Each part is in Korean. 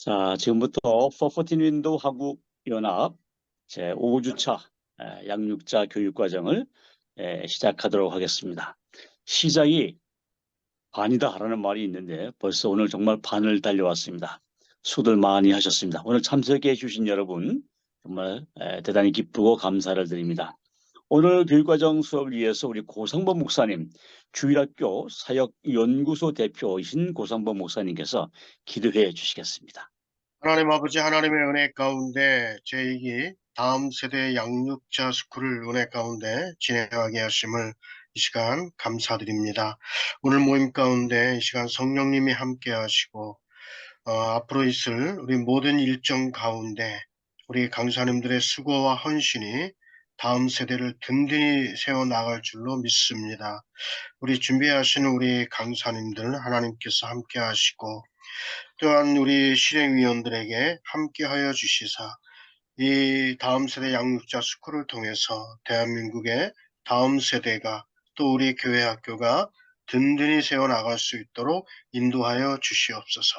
자, 지금부터 414 윈도우 한국 연합 제5주차 양육자 교육과정을 시작하도록 하겠습니다. 시작이 반이다 하라는 말이 있는데 벌써 오늘 정말 반을 달려왔습니다. 수고들 많이 하셨습니다. 오늘 참석해 주신 여러분 정말 대단히 기쁘고 감사를 드립니다. 오늘 교육과정 수업을 위해서 우리 고상범 목사님, 주일학교 사역연구소 대표이신 고상범 목사님께서 기도해 주시겠습니다. 하나님 아버지, 하나님의 은혜 가운데 제2기 다음 세대 양육자 스쿨을 은혜 가운데 진행하게 하심을 이 시간 감사드립니다. 오늘 모임 가운데 이 시간 성령님이 함께 하시고 앞으로 있을 우리 모든 일정 가운데 우리 강사님들의 수고와 헌신이 다음 세대를 든든히 세워나갈 줄로 믿습니다. 우리 준비하시는 우리 강사님들 하나님께서 함께 하시고 또한 우리 실행위원들에게 함께하여 주시사 이 다음 세대 양육자 스쿨을 통해서 대한민국의 다음 세대가 또 우리 교회 학교가 든든히 세워나갈 수 있도록 인도하여 주시옵소서.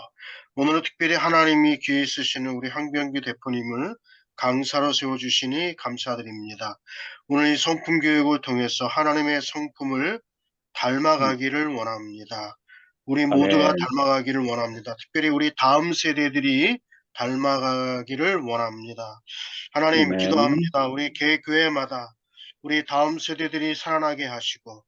오늘은 특별히 하나님이 귀에 쓰시는 우리 황병규 대표님을 강사로 세워주시니 감사드립니다. 오늘 이 성품 교육을 통해서 하나님의 성품을 닮아가기를 원합니다. 우리 모두가 아멘. 닮아가기를 원합니다. 특별히 우리 다음 세대들이 닮아가기를 원합니다. 하나님 아멘. 기도합니다. 우리 개교회마다 우리 다음 세대들이 살아나게 하시고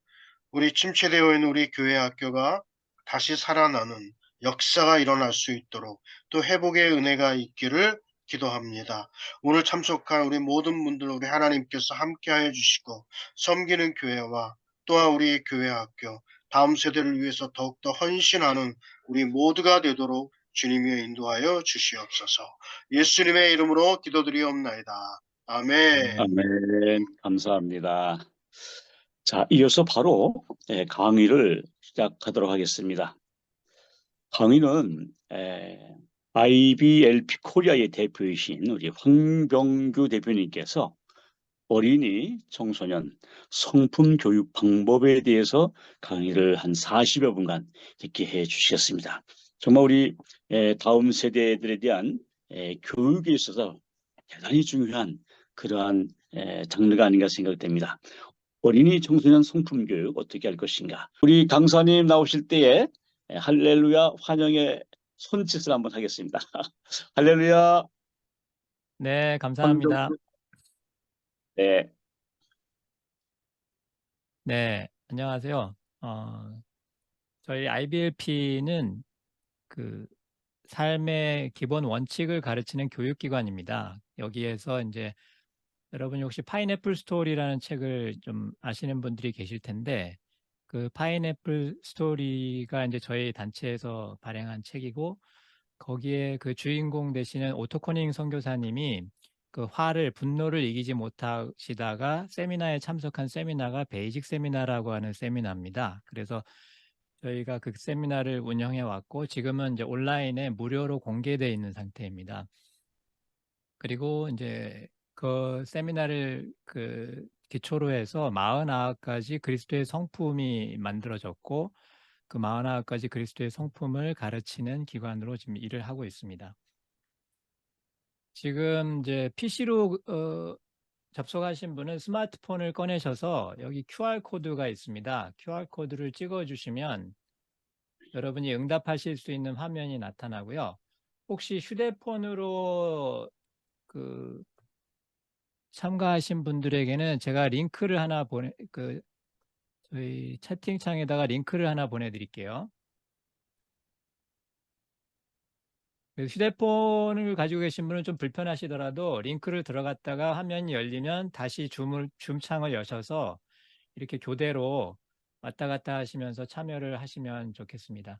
우리 침체되어 있는 우리 교회 학교가 다시 살아나는 역사가 일어날 수 있도록 또 회복의 은혜가 있기를 기도합니다. 오늘 참석한 우리 모든 분들 우리 하나님께서 함께하여 주시고 섬기는 교회와 또한 우리 교회 학교 다음 세대를 위해서 더욱더 헌신하는 우리 모두가 되도록 주님이 인도하여 주시옵소서. 예수님의 이름으로 기도드리옵나이다. 아멘. 아멘. 감사합니다. 자, 이어서 바로 강의를 시작하도록 하겠습니다. 강의는 IBLP 코리아의 대표이신 우리 황병규 대표님께서 어린이, 청소년, 성품 교육 방법에 대해서 강의를 한 40여 분간 이렇게 해 주시겠습니다. 정말 우리 다음 세대들에 대한 교육에 있어서 대단히 중요한 그러한 장르가 아닌가 생각됩니다. 어린이, 청소년 성품 교육 어떻게 할 것인가. 우리 강사님 나오실 때에 할렐루야 환영의 손짓을 한번 하겠습니다. 할렐루야. 네, 황병규. 감사합니다. 네. 네, 안녕하세요. 저희 IBLP는 그 삶의 기본 원칙을 가르치는 교육기관입니다. 여기에서 이제 여러분이 혹시 파인애플 스토리라는 책을 좀 아시는 분들이 계실 텐데, 그 파인애플 스토리가 이제 저희 단체에서 발행한 책이고, 거기에 그 주인공 되시는 오토 커닝 선교사님이 그 분노를 이기지 못하시다가 세미나에 참석한 세미나가 베이직 세미나라고 하는 세미나입니다. 그래서 저희가 그 세미나를 운영해 왔고 지금은 이제 온라인에 무료로 공개되어 있는 상태입니다. 그리고 이제 그 세미나를 그 기초로 해서 49가지 그리스도의 성품이 만들어졌고 그 49가지 그리스도의 성품을 가르치는 기관으로 지금 일을 하고 있습니다. 지금 이제 PC로 접속하신 분은 스마트폰을 꺼내셔서 여기 QR코드가 있습니다. QR코드를 찍어주시면 여러분이 응답하실 수 있는 화면이 나타나고요. 혹시 휴대폰으로 그 참가하신 분들에게는 제가 링크를 하나 저희 채팅창에다가 링크를 하나 보내드릴게요. 휴대폰을 가지고 계신 분은 좀 불편하시더라도 링크를 들어갔다가 화면이 열리면 다시 줌창을 여셔서 이렇게 교대로 왔다 갔다 하시면서 참여를 하시면 좋겠습니다.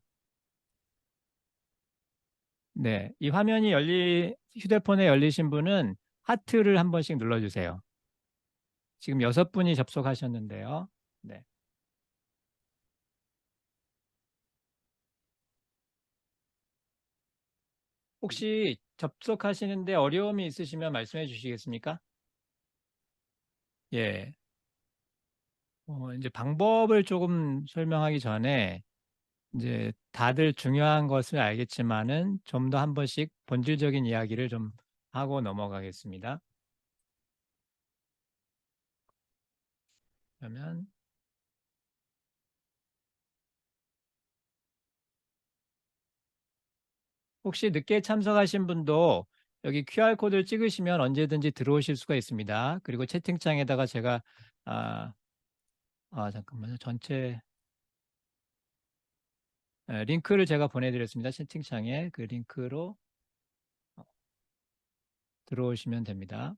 네, 이 화면이 휴대폰에 열리신 분은 하트를 한 번씩 눌러주세요. 지금 6분이 접속하셨는데요. 네. 혹시 접속하시는데 어려움이 있으시면 말씀해 주시겠습니까? 예. 이제 방법을 조금 설명하기 전에 이제 다들 중요한 것을 알겠지만은 좀 더 한 번씩 본질적인 이야기를 좀 하고 넘어가겠습니다. 그러면 혹시 늦게 참석하신 분도 여기 QR코드를 찍으시면 언제든지 들어오실 수가 있습니다. 그리고 채팅창에다가 제가 잠깐만요. 전체 링크를 제가 보내드렸습니다. 채팅창에 그 링크로 들어오시면 됩니다.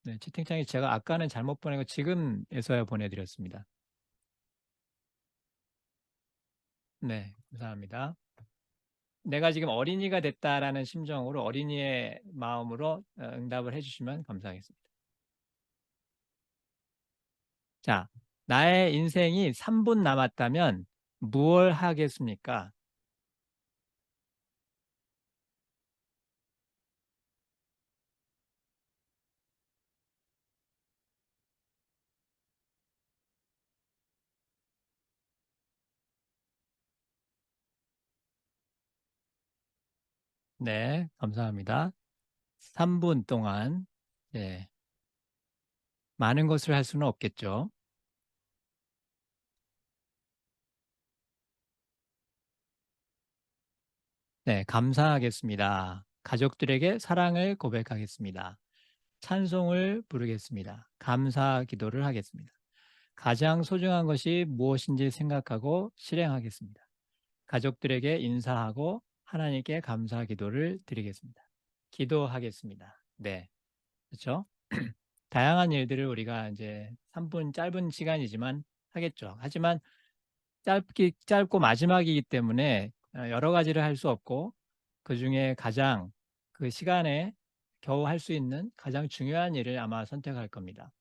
네, 채팅창에 제가 아까는 잘못 보내고 지금에서야 보내드렸습니다. 네, 감사합니다. 내가 지금 어린이가 됐다라는 심정으로 어린이의 마음으로 응답을 해주시면 감사하겠습니다. 자, 나의 인생이 3분 남았다면 무엇을 하겠습니까? 네, 감사합니다. 3분 동안 많은 것을 할 수는 없겠죠. 네, 감사하겠습니다. 가족들에게 사랑을 고백하겠습니다. 찬송을 부르겠습니다. 감사 기도를 하겠습니다. 가장 소중한 것이 무엇인지 생각하고 실행하겠습니다. 가족들에게 인사하고 하나님께 감사 기도를 드리겠습니다. 기도하겠습니다. 네, 그렇죠? 다양한 일들을 우리가 이제 3분 짧은 시간이지만 하겠죠. 하지만 짧고 마지막이기 때문에 여러 가지를 할 수 없고 그 중에 가장 그 시간에 겨우 할 수 있는 가장 중요한 일을 아마 선택할 겁니다.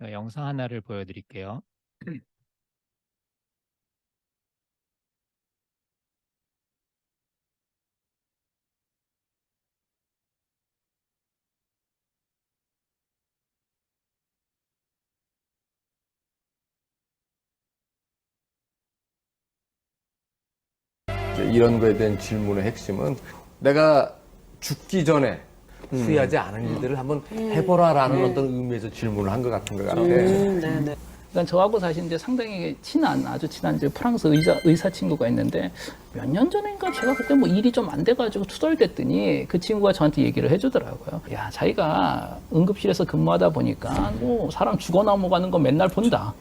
영상 하나를 보여드릴게요. 이런 거에 대한 질문의 핵심은 내가 죽기 전에 후회하지 않은 일들을 한번 해보라라는 어떤 의미에서 질문을 한 것 같은 것 같아. 네네. 그러니까 저하고 사실 이제 상당히 아주 친한 이제 프랑스 의사 친구가 있는데 몇 년 전인가 제가 그때 뭐 일이 좀 안 돼가지고 투덜댔더니 그 친구가 저한테 얘기를 해주더라고요. 야, 자기가 응급실에서 근무하다 보니까 뭐 사람 죽어 넘어가는 거 맨날 본다.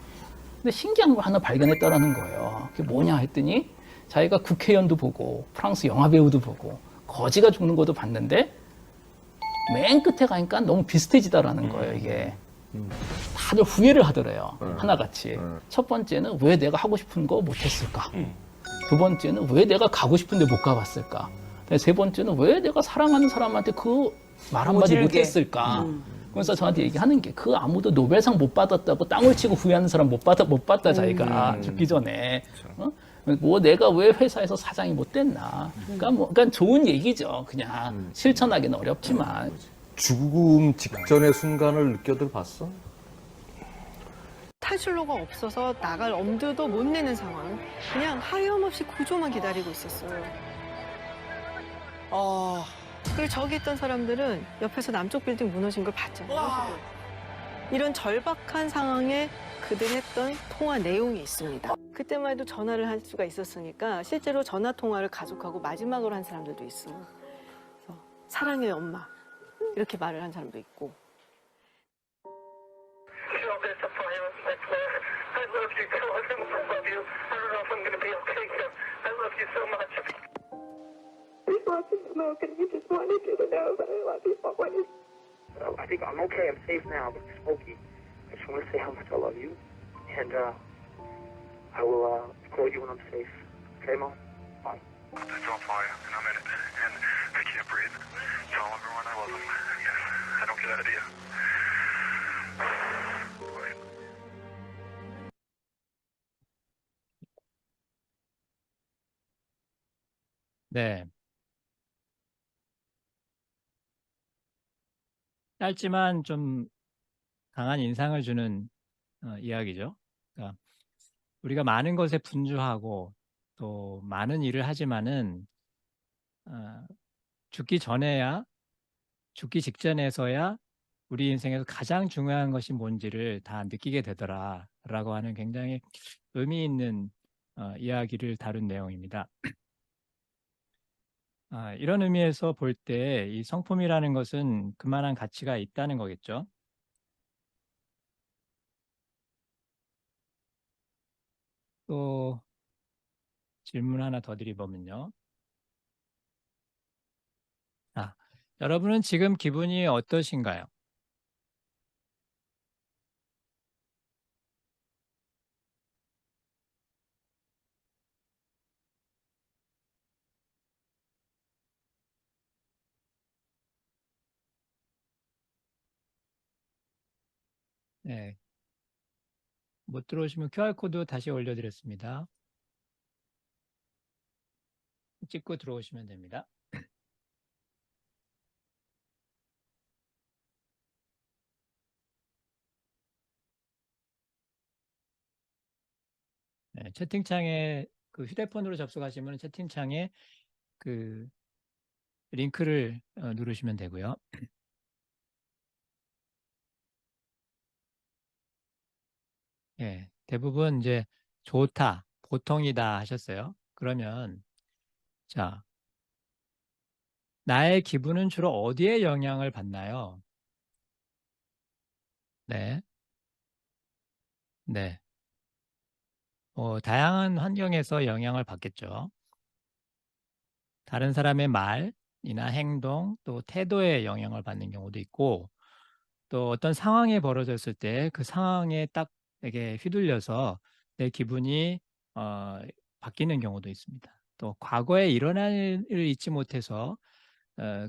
근데 신기한 걸 하나 발견했다라는 거예요. 그게 뭐냐 했더니 자기가 국회의원도 보고 프랑스 영화배우도 보고 거지가 죽는 것도 봤는데 맨 끝에 가니까 너무 비슷해지다라는 거예요, 이게. 다들 후회를 하더래요. 하나같이. 첫 번째는 왜 내가 하고 싶은 거 못했을까? 두 번째는 왜 내가 가고 싶은데 못 가봤을까? 세 번째는 왜 내가 사랑하는 사람한테 그 말 한마디 못했을까? 그래서 저한테 얘기하는 게 그 아무도 노벨상 못 받았다고 땅을 치고 후회하는 사람 못 받다 자기가 죽기 전에. 뭐 내가 왜 회사에서 사장이 못 됐나? 그러니까 좋은 얘기죠. 그냥 실천하기는 어렵지만. 죽음 직전의 순간을 느껴들 봤어? 탈출로가 없어서 나갈 엄두도 못 내는 상황. 그냥 하염없이 구조만 기다리고 있었어요. 그리고 저기 있던 사람들은 옆에서 남쪽 빌딩 무너진 걸 봤잖아요. 이런 절박한 상황에 그들이 했던 통화 내용이 있습니다. 그때만 해도 전화를 할 수가 있었으니까 실제로 전화 통화를 가족하고 마지막으로 한 사람들도 있어요. 그래서 사랑해요, 엄마. 이렇게 말을 한 사람도 있고. I think I'm okay. I'm safe now. But Smokey, I just want to say how much I love you, and I will call you when I'm safe. Okay, Mom? Bye. It's on fire, and I'm in it, and I can't breathe. Tell everyone I love them. Yes, I don't get out of here. Wait. 네. 짧지만 좀 강한 인상을 주는 이야기죠. 그러니까 우리가 많은 것에 분주하고 또 많은 일을 하지만은 죽기 전에야 죽기 직전에서야 우리 인생에서 가장 중요한 것이 뭔지를 다 느끼게 되더라라고 하는 굉장히 의미 있는 이야기를 다룬 내용입니다. 이런 의미에서 볼 때 이 성품이라는 것은 그만한 가치가 있다는 거겠죠. 또 질문 하나 더 드리면요. 여러분은 지금 기분이 어떠신가요? 네. 못 들어오시면 QR코드 다시 올려드렸습니다. 찍고 들어오시면 됩니다. 네, 채팅창에 그 휴대폰으로 접속하시면 채팅창에 그 링크를 누르시면 되고요. 예, 대부분 이제 좋다, 보통이다 하셨어요. 그러면 자, 나의 기분은 주로 어디에 영향을 받나요? 네, 네. 다양한 환경에서 영향을 받겠죠. 다른 사람의 말이나 행동, 또 태도에 영향을 받는 경우도 있고, 또 어떤 상황이 벌어졌을 때 그 상황에 딱 이렇게 휘둘려서 내 기분이 바뀌는 경우도 있습니다. 또 과거에 일어난 일을 잊지 못해서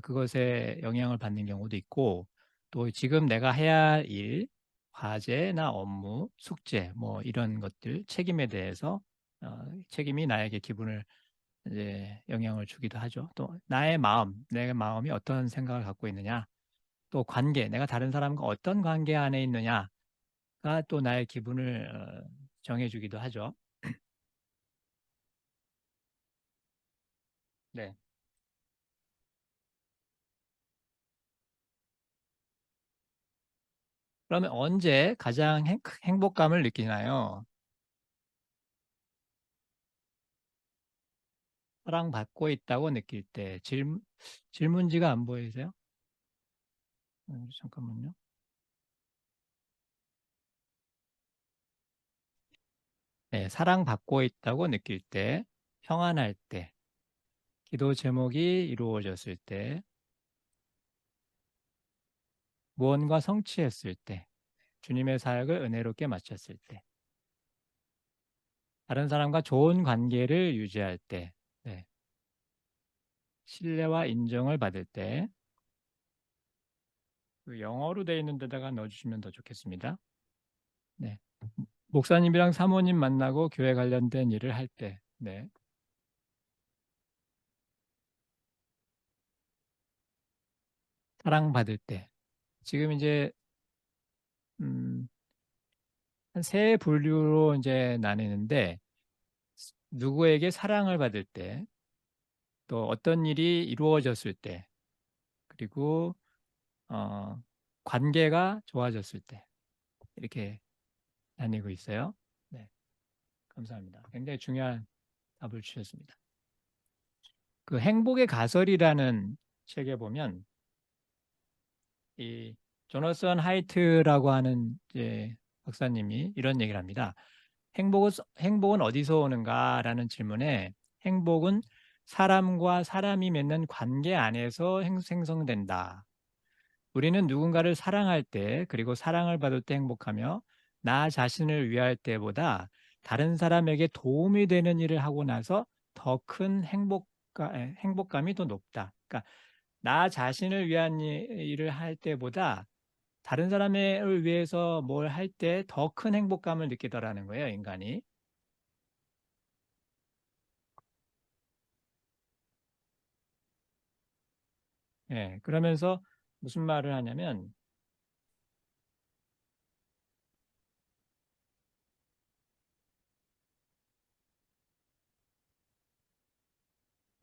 그것에 영향을 받는 경우도 있고, 또 지금 내가 해야 할 일, 과제나 업무, 숙제, 뭐 이런 것들, 책임에 대해서 책임이 나에게 기분을 이제 영향을 주기도 하죠. 또 나의 마음, 내 마음이 어떤 생각을 갖고 있느냐, 또 관계, 내가 다른 사람과 어떤 관계 안에 있느냐가 또 나의 기분을 정해주기도 하죠. 네. 그러면 언제 가장 행복감을 느끼나요? 사랑받고 있다고 느낄 때. 질문지가 안 보이세요? 잠깐만요. 네, 사랑받고 있다고 느낄 때, 평안할 때, 기도 제목이 이루어졌을 때, 무언가 성취했을 때, 주님의 사역을 은혜롭게 마쳤을 때, 다른 사람과 좋은 관계를 유지할 때, 네, 신뢰와 인정을 받을 때, 그 영어로 되어 있는 데다가 넣어주시면 더 좋겠습니다. 네, 목사님이랑 사모님 만나고 교회 관련된 일을 할 때, 네, 사랑받을 때. 지금 이제 한 세 분류로 이제 나뉘는데, 누구에게 사랑을 받을 때, 또 어떤 일이 이루어졌을 때, 그리고 관계가 좋아졌을 때, 이렇게 나뉘고 있어요. 네, 감사합니다. 굉장히 중요한 답을 주셨습니다. 그 행복의 가설이라는 책에 보면 이 조너선 하이트라고 하는 이제 박사님이 이런 얘기를 합니다. 행복은 어디서 오는가라는 질문에 행복은 사람과 사람이 맺는 관계 안에서 생성된다. 우리는 누군가를 사랑할 때 그리고 사랑을 받을 때 행복하며 나 자신을 위할 때보다 다른 사람에게 도움이 되는 일을 하고 나서 더 큰 행복감이 더 높다. 그러니까 나 자신을 위한 일을 할 때보다 다른 사람을 위해서 뭘 할 때 더 큰 행복감을 느끼더라는 거예요, 인간이. 예, 그러면서 무슨 말을 하냐면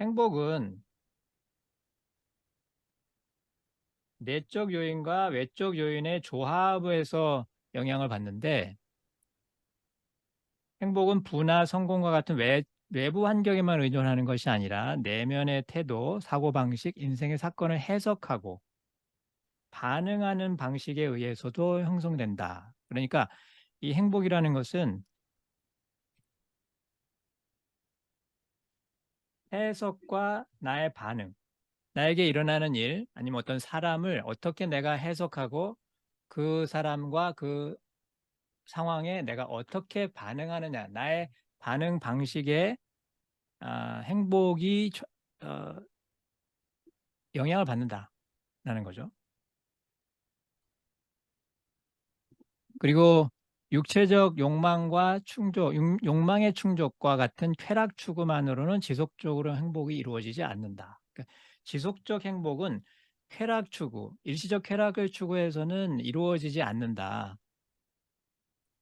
행복은 내적 요인과 외적 요인의 조합에서 영향을 받는데, 행복은 부나 성공과 같은 외부 환경에만 의존하는 것이 아니라 내면의 태도, 사고방식, 인생의 사건을 해석하고 반응하는 방식에 의해서도 형성된다. 그러니까 이 행복이라는 것은 해석과 나의 반응, 나에게 일어나는 일, 아니면 어떤 사람을 어떻게 내가 해석하고 그 사람과 그 상황에 내가 어떻게 반응하느냐, 나의 반응 방식에 행복이 어, 영향을 받는다라는 거죠. 그리고 육체적 욕망과 욕망의 충족과 같은 쾌락 추구만으로는 지속적으로 행복이 이루어지지 않는다. 그러니까 지속적 행복은 쾌락 추구, 일시적 쾌락을 추구해서는 이루어지지 않는다.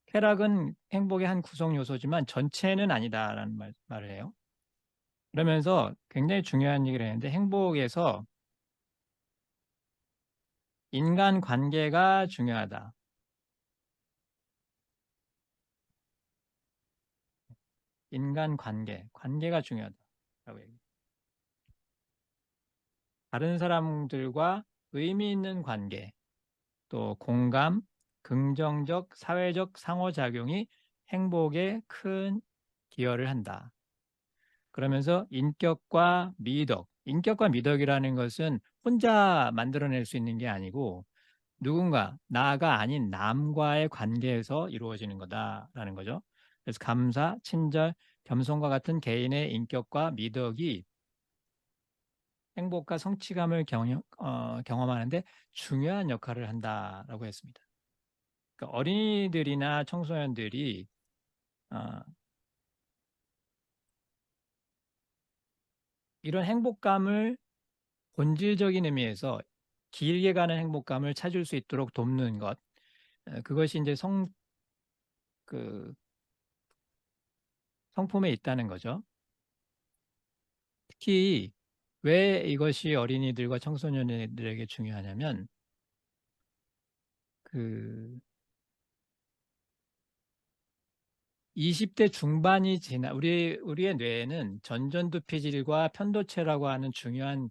쾌락은 행복의 한 구성 요소지만 전체는 아니다라는 말을 해요. 그러면서 굉장히 중요한 얘기를 했는데, 행복에서 인간관계가 중요하다. 관계가 중요하다라고 얘기해요. 다른 사람들과 의미 있는 관계, 또 공감, 긍정적, 사회적 상호작용이 행복에 큰 기여를 한다. 그러면서 인격과 미덕이라는 것은 혼자 만들어낼 수 있는 게 아니고 누군가, 나가 아닌 남과의 관계에서 이루어지는 거다라는 거죠. 그래서 감사, 친절, 겸손과 같은 개인의 인격과 미덕이 행복과 성취감을 경험하는데 중요한 역할을 한다라고 했습니다. 그러니까 어린이들이나 청소년들이 이런 행복감을 본질적인 의미에서 길게 가는 행복감을 찾을 수 있도록 돕는 것, 그것이 이제 성품에 있다는 거죠. 특히 왜 이것이 어린이들과 청소년들에게 중요하냐면, 20대 중반이 지나 우리의 뇌에는 전전두피질과 편도체라고 하는 중요한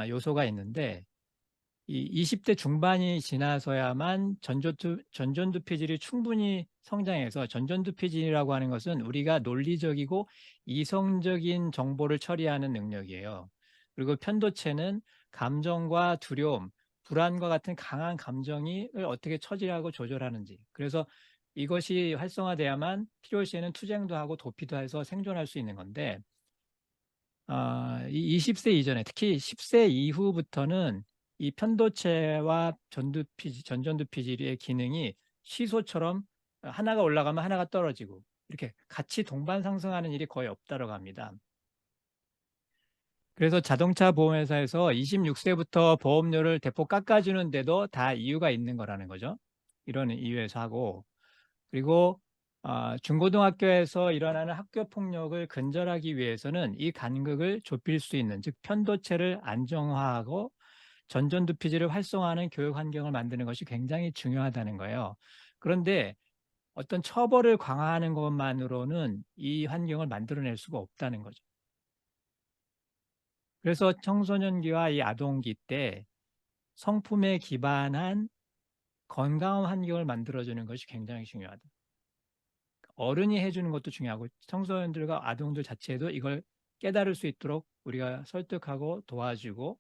요소가 있는데, 이 20대 중반이 지나서야만 전전두피질이 충분히 성장해서, 전전두피질이라고 하는 것은 우리가 논리적이고 이성적인 정보를 처리하는 능력이에요. 그리고 편도체는 감정과 두려움, 불안과 같은 강한 감정을 어떻게 처리하고 조절하는지. 그래서 이것이 활성화돼야만 필요시에는 투쟁도 하고 도피도 해서 생존할 수 있는 건데, 이 20세 이전에, 특히 10세 이후부터는 이 편도체와 전전두피질의 기능이 시소처럼 하나가 올라가면 하나가 떨어지고 이렇게 같이 동반 상승하는 일이 거의 없다고 합니다. 그래서 자동차 보험회사에서 26세부터 보험료를 대폭 깎아주는데도 다 이유가 있는 거라는 거죠. 이런 이유에서 하고, 그리고 중고등학교에서 일어나는 학교 폭력을 근절하기 위해서는 이 간극을 좁힐 수 있는, 즉 편도체를 안정화하고 전전두피질을 활성화하는 교육 환경을 만드는 것이 굉장히 중요하다는 거예요. 그런데 어떤 처벌을 강화하는 것만으로는 이 환경을 만들어낼 수가 없다는 거죠. 그래서 청소년기와 이 아동기 때 성품에 기반한 건강한 환경을 만들어주는 것이 굉장히 중요하다. 어른이 해주는 것도 중요하고 청소년들과 아동들 자체도 이걸 깨달을 수 있도록 우리가 설득하고 도와주고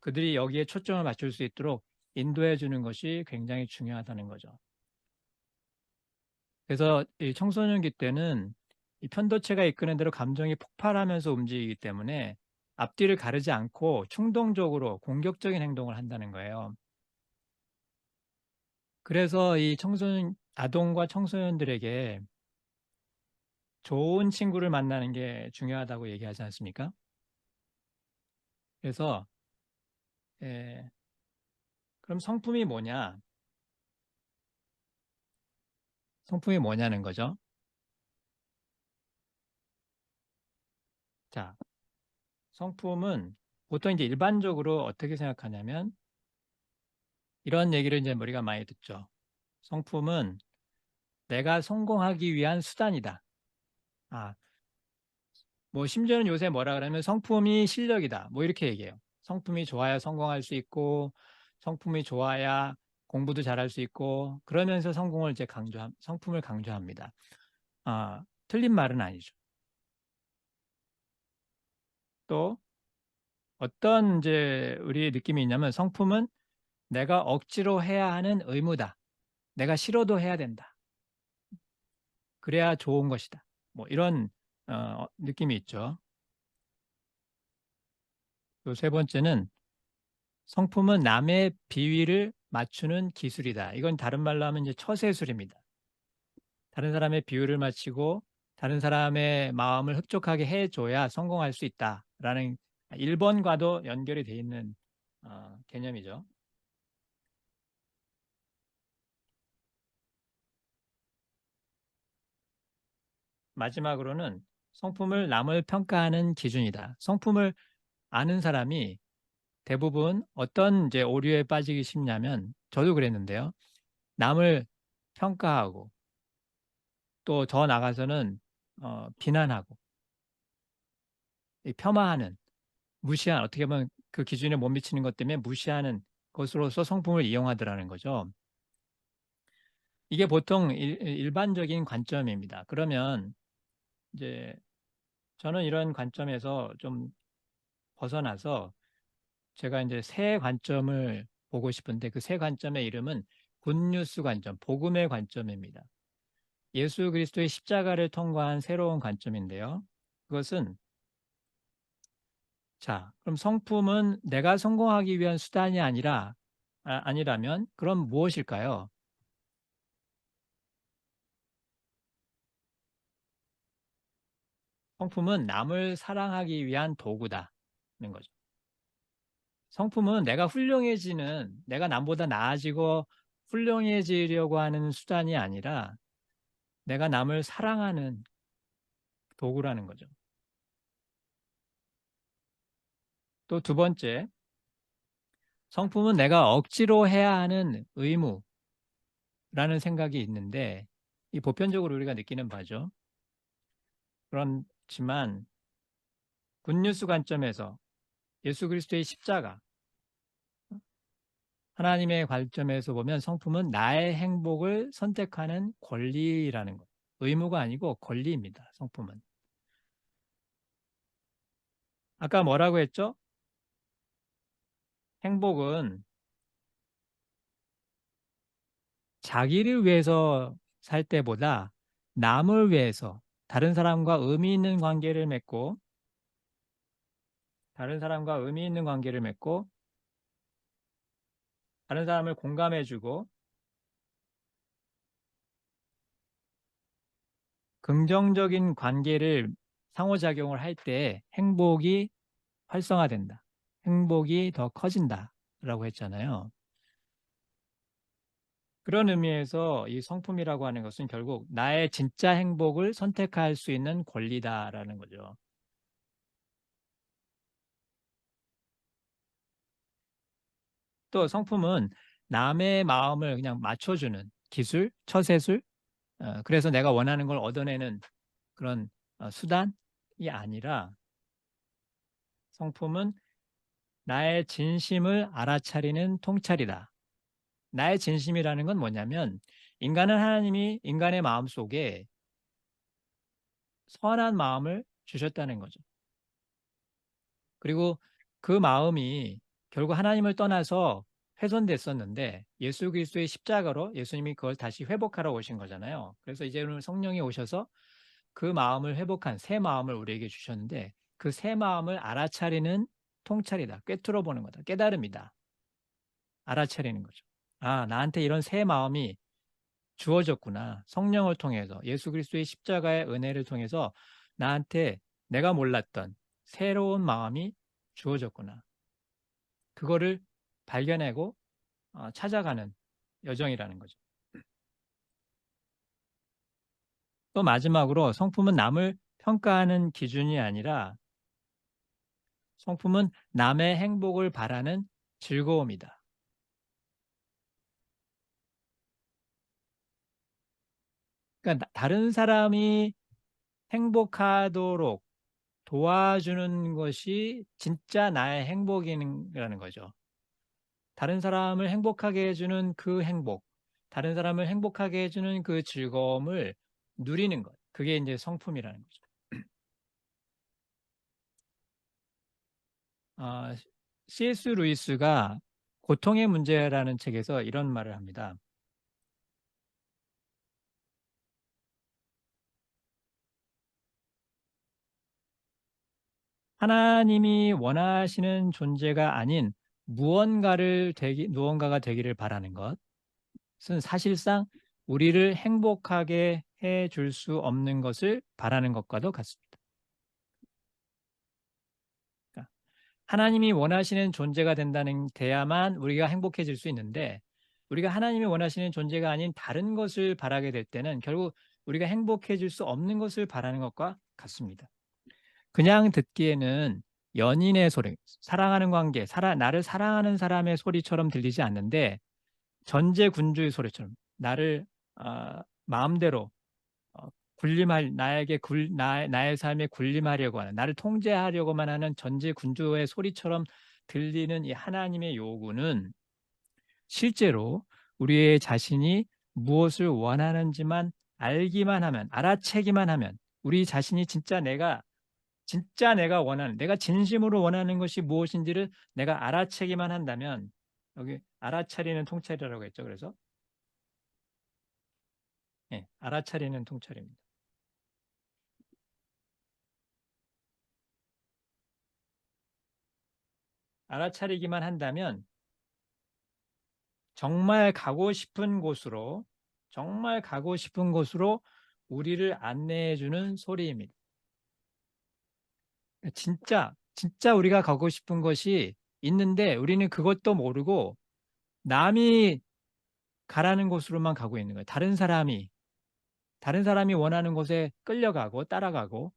그들이 여기에 초점을 맞출 수 있도록 인도해 주는 것이 굉장히 중요하다는 거죠. 그래서 이 청소년기 때는 이 편도체가 이끄는 대로 감정이 폭발하면서 움직이기 때문에 앞뒤를 가르지 않고 충동적으로 공격적인 행동을 한다는 거예요. 그래서 이 아동과 청소년들에게 좋은 친구를 만나는 게 중요하다고 얘기하지 않습니까? 그래서 그럼 성품이 뭐냐? 성품이 뭐냐는 거죠. 자, 성품은 보통 이제 일반적으로 어떻게 생각하냐면 이런 얘기를 이제 우리가 많이 듣죠. 성품은 내가 성공하기 위한 수단이다. 아, 뭐 심지어는 요새 뭐라 그러면 성품이 실력이다. 뭐 이렇게 얘기해요. 성품이 좋아야 성공할 수 있고 성품이 좋아야 공부도 잘할 수 있고 그러면서 성공을 이제 성품을 강조합니다. 틀린 말은 아니죠. 또 어떤 이제 우리의 느낌이 있냐면 성품은 내가 억지로 해야 하는 의무다. 내가 싫어도 해야 된다. 그래야 좋은 것이다. 뭐 이런 느낌이 있죠. 또 세 번째는 성품은 남의 비위를 맞추는 기술이다. 이건 다른 말로 하면 이제 처세술입니다. 다른 사람의 비위를 맞추고 다른 사람의 마음을 흡족하게 해줘야 성공할 수 있다라는 1번과도 연결이 돼 있는 개념이죠. 마지막으로는 성품을 남을 평가하는 기준이다. 성품을 아는 사람이 대부분 어떤 이제 오류에 빠지기 쉽냐면 저도 그랬는데요. 남을 평가하고 또 더 나가서는 비난하고 폄하하는 무시한 어떻게 보면 그 기준에 못 미치는 것 때문에 무시하는 것으로서 성품을 이용하더라는 거죠. 이게 보통 일반적인 관점입니다. 그러면 이제 저는 이런 관점에서 좀 벗어나서 제가 이제 새 관점을 보고 싶은데 그 새 관점의 이름은 굿뉴스 관점, 복음의 관점입니다. 예수 그리스도의 십자가를 통과한 새로운 관점인데요. 그것은 자, 그럼 성품은 내가 성공하기 위한 수단이 아니라면 그럼 무엇일까요? 성품은 남을 사랑하기 위한 도구다는 거죠. 성품은 내가 남보다 나아지고 훌륭해지려고 하는 수단이 아니라 내가 남을 사랑하는 도구라는 거죠. 또 두 번째, 성품은 내가 억지로 해야 하는 의무라는 생각이 있는데 이 보편적으로 우리가 느끼는 바죠. 그렇지만 굿뉴스 관점에서 예수 그리스도의 십자가, 하나님의 관점에서 보면 성품은 나의 행복을 선택하는 권리라는 것. 의무가 아니고 권리입니다. 성품은. 아까 뭐라고 했죠? 행복은 자기를 위해서 살 때보다 남을 위해서 다른 사람과 의미 있는 관계를 맺고 다른 사람을 공감해주고 긍정적인 관계를 상호작용을 할 때 행복이 활성화된다. 행복이 더 커진다라고 했잖아요. 그런 의미에서 이 성품이라고 하는 것은 결국 나의 진짜 행복을 선택할 수 있는 권리다라는 거죠. 또 성품은 남의 마음을 그냥 맞춰주는 기술, 처세술, 그래서 내가 원하는 걸 얻어내는 그런 수단이 아니라 성품은 나의 진심을 알아차리는 통찰이다. 나의 진심이라는 건 뭐냐면 인간은 하나님이 인간의 마음 속에 선한 마음을 주셨다는 거죠. 그리고 그 마음이 결국 하나님을 떠나서 훼손됐었는데 예수 그리스도의 십자가로 예수님이 그걸 다시 회복하러 오신 거잖아요. 그래서 이제는 성령이 오셔서 그 마음을 회복한 새 마음을 우리에게 주셨는데 그 새 마음을 알아차리는 통찰이다. 꿰뚫어 보는 거다. 깨달음이다. 알아차리는 거죠. 아, 나한테 이런 새 마음이 주어졌구나. 성령을 통해서 예수 그리스도의 십자가의 은혜를 통해서 나한테 내가 몰랐던 새로운 마음이 주어졌구나. 그거를 발견하고 찾아가는 여정이라는 거죠. 또 마지막으로 성품은 남을 평가하는 기준이 아니라 성품은 남의 행복을 바라는 즐거움이다. 그러니까 다른 사람이 행복하도록 도와주는 것이 진짜 나의 행복이라는 거죠. 다른 사람을 행복하게 해주는 그 행복, 다른 사람을 행복하게 해주는 그 즐거움을 누리는 것. 그게 이제 성품이라는 거죠. C.S. 루이스가 고통의 문제라는 책에서 이런 말을 합니다. 하나님이 원하시는 존재가 아닌 무언가가 되기를 바라는 것은 사실상 우리를 행복하게 해줄 수 없는 것을 바라는 것과도 같습니다. 그러니까 하나님이 원하시는 존재가 돼야만 우리가 행복해질 수 있는데, 우리가 하나님이 원하시는 존재가 아닌 다른 것을 바라게 될 때는 결국 우리가 행복해질 수 없는 것을 바라는 것과 같습니다. 그냥 듣기에는 연인의 소리, 사랑하는 관계, 나를 사랑하는 사람의 소리처럼 들리지 않는데, 전제군주의 소리처럼 나를 마음대로 나의 삶에 군림하려고 하는, 나를 통제하려고만 하는 전제군주의 소리처럼 들리는 이 하나님의 요구는 실제로 우리의 자신이 무엇을 원하는지만 알기만 하면, 알아채기만 하면, 우리 자신이 진짜 내가 원하는, 내가 진심으로 원하는 것이 무엇인지를 내가 알아채기만 한다면, 여기 알아차리는 통찰이라고 했죠. 그래서 알아차리는 통찰입니다. 알아차리기만 한다면 정말 가고 싶은 곳으로 우리를 안내해 주는 소리입니다. 진짜 우리가 가고 싶은 것이 있는데 우리는 그것도 모르고 남이 가라는 곳으로만 가고 있는 거예요. 다른 사람이 원하는 곳에 끌려가고 따라가고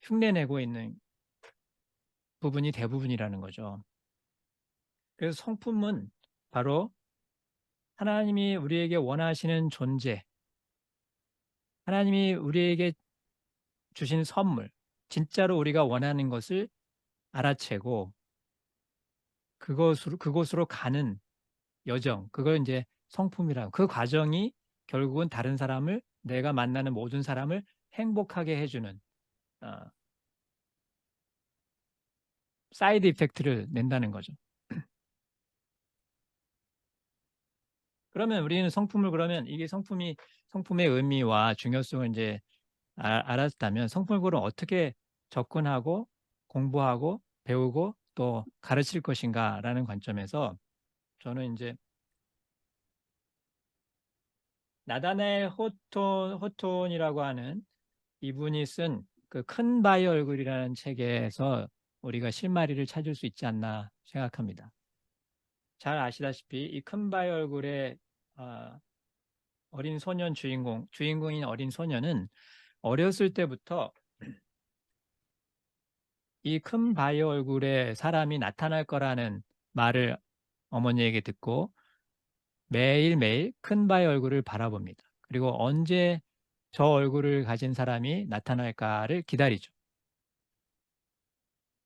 흉내내고 있는 부분이 대부분이라는 거죠. 그래서 성품은 바로 하나님이 우리에게 원하시는 존재, 하나님이 우리에게 주신 선물, 진짜로 우리가 원하는 것을 알아채고 그곳으로 가는 여정, 그걸 이제 성품이라고. 그 과정이 결국은 다른 사람을, 내가 만나는 모든 사람을 행복하게 해주는 사이드 이펙트를 낸다는 거죠. 그러면 우리는 그러면 이게 성품의 의미와 중요성을 이제 알았다면 성품을 어떻게 접근하고 공부하고 배우고 또 가르칠 것인가라는 관점에서 저는 이제 나다넬 호톤이라고 하는 이분이 쓴 그 큰 바위 얼굴이라는 책에서 우리가 실마리를 찾을 수 있지 않나 생각합니다. 잘 아시다시피 이 큰 바위 얼굴의 어린 소년 주인공인 어린 소년은 어렸을 때부터 이 큰 바위 얼굴의 사람이 나타날 거라는 말을 어머니에게 듣고 매일매일 큰 바위 얼굴을 바라봅니다. 그리고 언제 저 얼굴을 가진 사람이 나타날까를 기다리죠.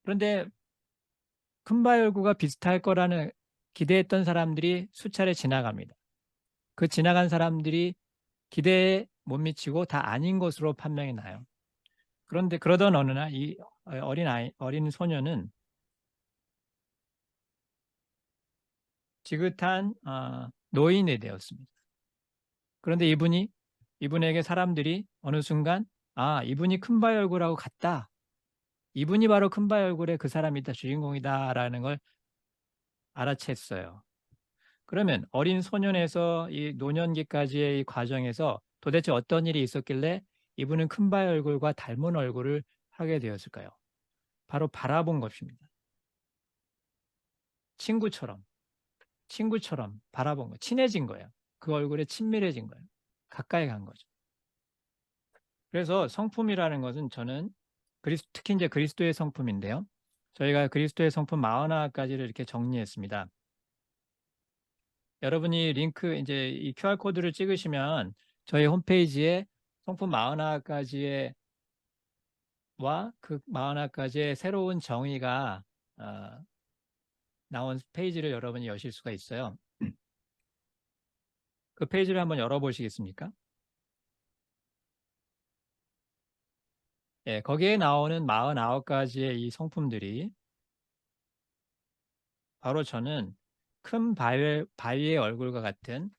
그런데 큰 바위 얼굴과 비슷할 거라는 기대했던 사람들이 수차례 지나갑니다. 그 지나간 사람들이 기대에 못 미치고 다 아닌 것으로 판명이 나요. 그런데 그러던 어느 날 이 어린 소녀는 지긋한 노인이 되었습니다. 그런데 이분에게 사람들이 어느 순간 이분이 큰 바위 얼굴하고 같다. 이분이 바로 큰 바위 얼굴의 그 사람이다, 주인공이다라는 걸 알아챘어요. 그러면 어린 소년에서 이 노년기까지의 이 과정에서 도대체 어떤 일이 있었길래 이분은 큰 바위 얼굴과 닮은 얼굴을 하게 되었을까요? 바로 바라본 것입니다. 친구처럼 바라본 거예요. 친해진 거예요. 그 얼굴에 친밀해진 거예요. 가까이 간 거죠. 그래서 성품이라는 것은 저는 특히 이제 그리스도의 성품인데요. 저희가 그리스도의 성품 41가지를 이렇게 정리했습니다. 여러분이 링크 이제 이 QR코드를 찍으시면 저희 홈페이지에 성품 41가지의 그 41가지의 새로운 정의가 나온 페이지를 여러분이 여실 수가 있어요. 그 페이지를 한번 열어보시겠습니까? 예, 거기에 나오는 49가지의 이 성품들이 바로 저는 큰 바위의 얼굴과 같은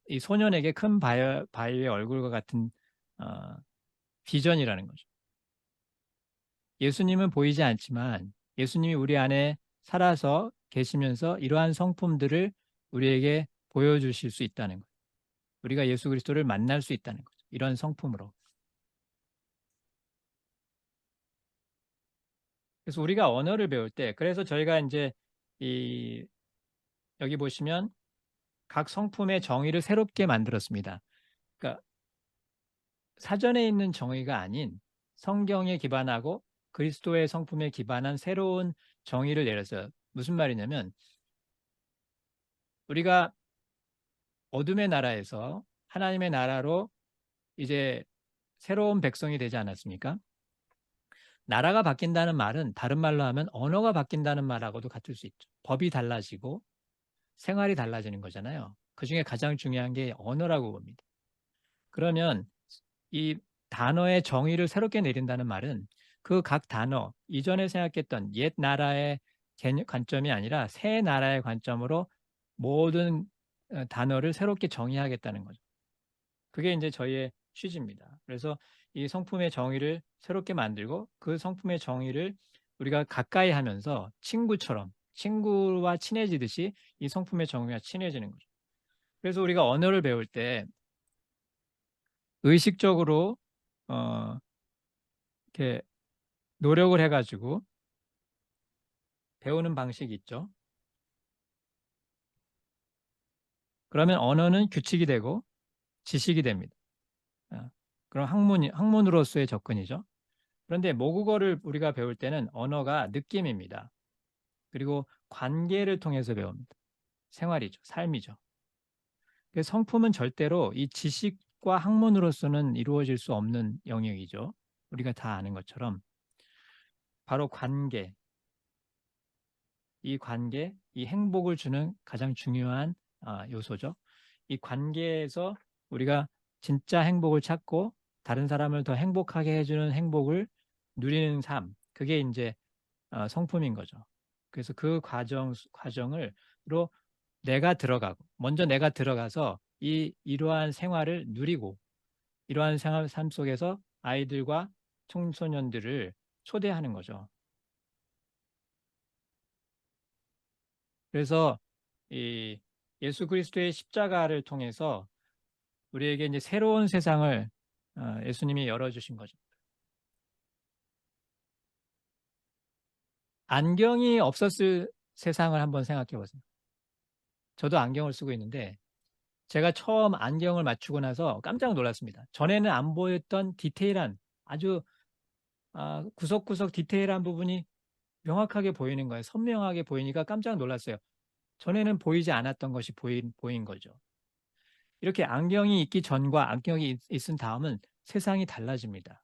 이 소년에게 큰 바위의 얼굴과 같은 비전이라는 거죠. 예수님은 보이지 않지만 예수님이 우리 안에 살아서 계시면서 이러한 성품들을 우리에게 보여주실 수 있다는 거예요. 우리가 예수 그리스도를 만날 수 있다는 거죠. 이런 성품으로. 그래서 우리가 언어를 배울 때, 그래서 저희가 이제 여기 보시면 각 성품의 정의를 새롭게 만들었습니다. 그러니까 사전에 있는 정의가 아닌 성경에 기반하고 그리스도의 성품에 기반한 새로운 정의를 내렸어요. 무슨 말이냐면 우리가 어둠의 나라에서 하나님의 나라로 이제 새로운 백성이 되지 않았습니까? 나라가 바뀐다는 말은 다른 말로 하면 언어가 바뀐다는 말하고도 같을 수 있죠. 법이 달라지고 생활이 달라지는 거잖아요. 그중에 가장 중요한 게 언어라고 봅니다. 그러면 이 단어의 정의를 새롭게 내린다는 말은 그 각 단어, 이전에 생각했던 옛 나라의 관점이 아니라 새 나라의 관점으로 모든 단어를 새롭게 정의하겠다는 거죠. 그게 이제 저희의 취지입니다. 그래서 이 성품의 정의를 새롭게 만들고 그 성품의 정의를 우리가 가까이 하면서 친구와 친해지듯이 이 성품의 정의와 친해지는 거죠. 그래서 우리가 언어를 배울 때 의식적으로 이렇게 노력을 해가지고 배우는 방식이 있죠. 그러면 언어는 규칙이 되고 지식이 됩니다. 그럼 학문으로서의 접근이죠. 그런데 모국어를 우리가 배울 때는 언어가 느낌입니다. 그리고 관계를 통해서 배웁니다. 생활이죠. 삶이죠. 그래서 성품은 절대로 이 지식과 학문으로서는 이루어질 수 없는 영역이죠. 우리가 다 아는 것처럼 바로 관계, 이 행복을 주는 가장 중요한 요소죠. 이 관계에서 우리가 진짜 행복을 찾고 다른 사람을 더 행복하게 해주는 행복을 누리는 삶, 그게 이제 성품인 거죠. 그래서 그 과정으로 먼저 내가 들어가서 이러한 생활을 누리고 이러한 삶 속에서 아이들과 청소년들을 초대하는 거죠. 그래서 이 예수 그리스도의 십자가를 통해서 우리에게 이제 새로운 세상을 예수님이 열어주신 거죠. 안경이 없었을 세상을 한번 생각해 보세요. 저도 안경을 쓰고 있는데 제가 처음 안경을 맞추고 나서 깜짝 놀랐습니다. 전에는 안 보였던 디테일한 아주 구석구석 디테일한 부분이 명확하게 보이는 거예요. 선명하게 보이니까 깜짝 놀랐어요. 전에는 보이지 않았던 것이 보인 거죠. 이렇게 안경이 있기 전과 안경이 있은 다음은 세상이 달라집니다.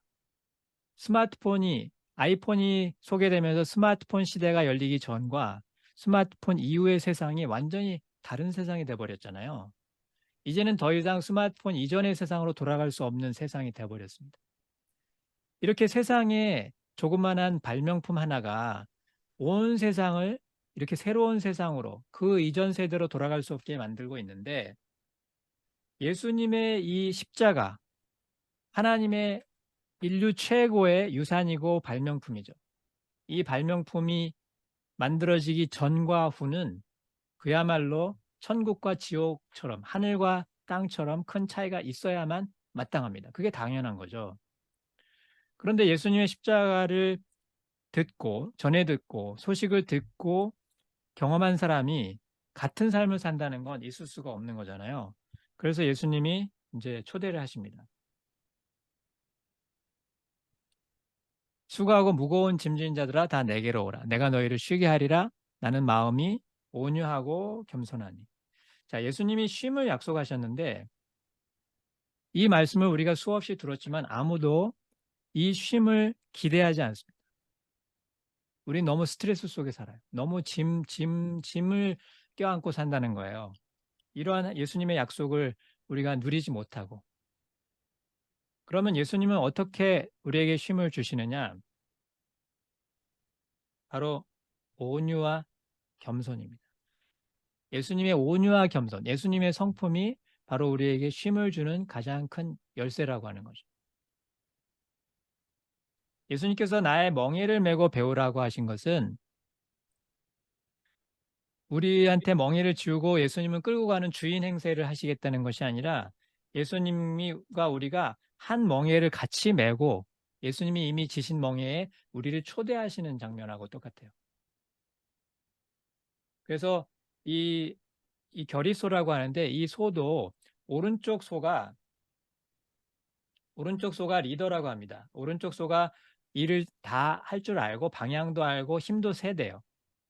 아이폰이 소개되면서 스마트폰 시대가 열리기 전과 스마트폰 이후의 세상이 완전히 다른 세상이 돼버렸잖아요. 이제는 더 이상 스마트폰 이전의 세상으로 돌아갈 수 없는 세상이 돼버렸습니다. 이렇게 세상에 조그만한 발명품 하나가 온 세상을 이렇게 새로운 세상으로 그 이전 세대로 돌아갈 수 없게 만들고 있는데 예수님의 이 십자가, 하나님의 인류 최고의 유산이고 발명품이죠. 이 발명품이 만들어지기 전과 후는 그야말로 천국과 지옥처럼 하늘과 땅처럼 큰 차이가 있어야만 마땅합니다. 그게 당연한 거죠. 그런데 예수님의 십자가를 전해 듣고 소식을 듣고 경험한 사람이 같은 삶을 산다는 건 있을 수가 없는 거잖아요. 그래서 예수님이 이제 초대를 하십니다. 수고하고 무거운 짐진 자들아 다 내게로 오라. 내가 너희를 쉬게 하리라. 나는 마음이 온유하고 겸손하니. 자, 예수님이 쉼을 약속하셨는데 이 말씀을 우리가 수없이 들었지만 아무도 이 쉼을 기대하지 않습니다. 우린 너무 스트레스 속에 살아요. 너무 짐을 껴안고 산다는 거예요. 이러한 예수님의 약속을 우리가 누리지 못하고. 그러면 예수님은 어떻게 우리에게 쉼을 주시느냐? 바로 온유와 겸손입니다. 예수님의 온유와 겸손, 예수님의 성품이 바로 우리에게 쉼을 주는 가장 큰 열쇠라고 하는 거죠. 예수님께서 나의 멍에를 메고 배우라고 하신 것은 우리한테 멍에를 지우고 예수님은 끌고 가는 주인 행세를 하시겠다는 것이 아니라 예수님과 우리가 한 멍에를 같이 메고 예수님이 이미 지신 멍에에 우리를 초대하시는 장면하고 똑같아요. 그래서 이 결의소라고 하는데 이 소도 오른쪽 소가 리더라고 합니다. 오른쪽 소가 일을 다 할 줄 알고 방향도 알고 힘도 세대요.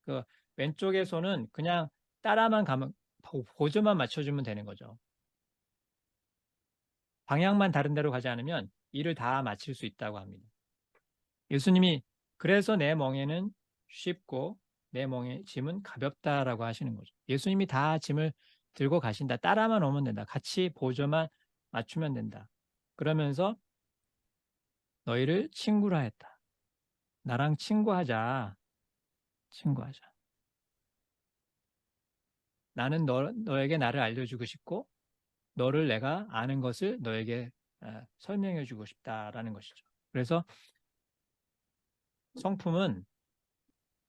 그 왼쪽의 소는 그냥 따라만 가면 보조만 맞춰주면 되는 거죠. 방향만 다른 데로 가지 않으면 일을 다 마칠 수 있다고 합니다. 예수님이 그래서 내 멍에는 쉽고 내 멍에 짐은 가볍다라고 하시는 거죠. 예수님이 다 짐을 들고 가신다. 따라만 오면 된다. 같이 보조만 맞추면 된다. 그러면서 너희를 친구라 했다. 나랑 친구하자. 나는 너에게 나를 알려주고 싶고 너를 내가 아는 것을 너에게 설명해 주고 싶다라는 것이죠. 그래서 성품은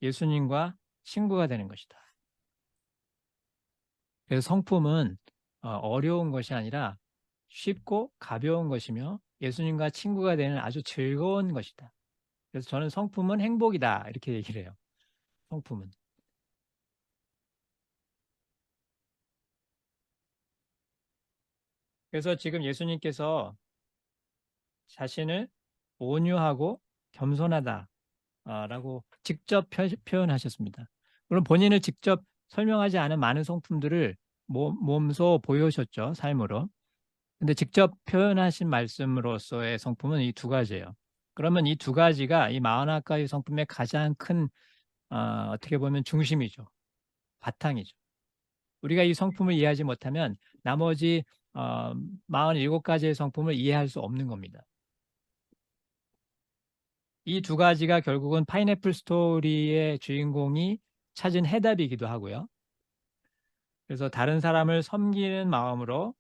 예수님과 친구가 되는 것이다. 그래서 성품은 어려운 것이 아니라 쉽고 가벼운 것이며 예수님과 친구가 되는 아주 즐거운 것이다. 그래서 저는 성품은 행복이다 이렇게 얘기를 해요. 성품은. 그래서 지금 예수님께서 자신을 온유하고 겸손하다 라고 직접 표현하셨습니다. 물론 본인을 직접 설명하지 않은 많은 성품들을 몸소 보여주셨죠. 삶으로. 근데 직접 표현하신 말씀으로서의 성품은 이 두 가지예요. 그러면 이 두 가지가 이 41가지 성품의 가장 큰 어떻게 보면 중심이죠. 바탕이죠. 우리가 이 성품을 이해하지 못하면 나머지 47가지의 성품을 이해할 수 없는 겁니다. 이 두 가지가 결국은 파인애플 스토리의 주인공이 찾은 해답이기도 하고요. 그래서 다른 사람을 섬기는 마음으로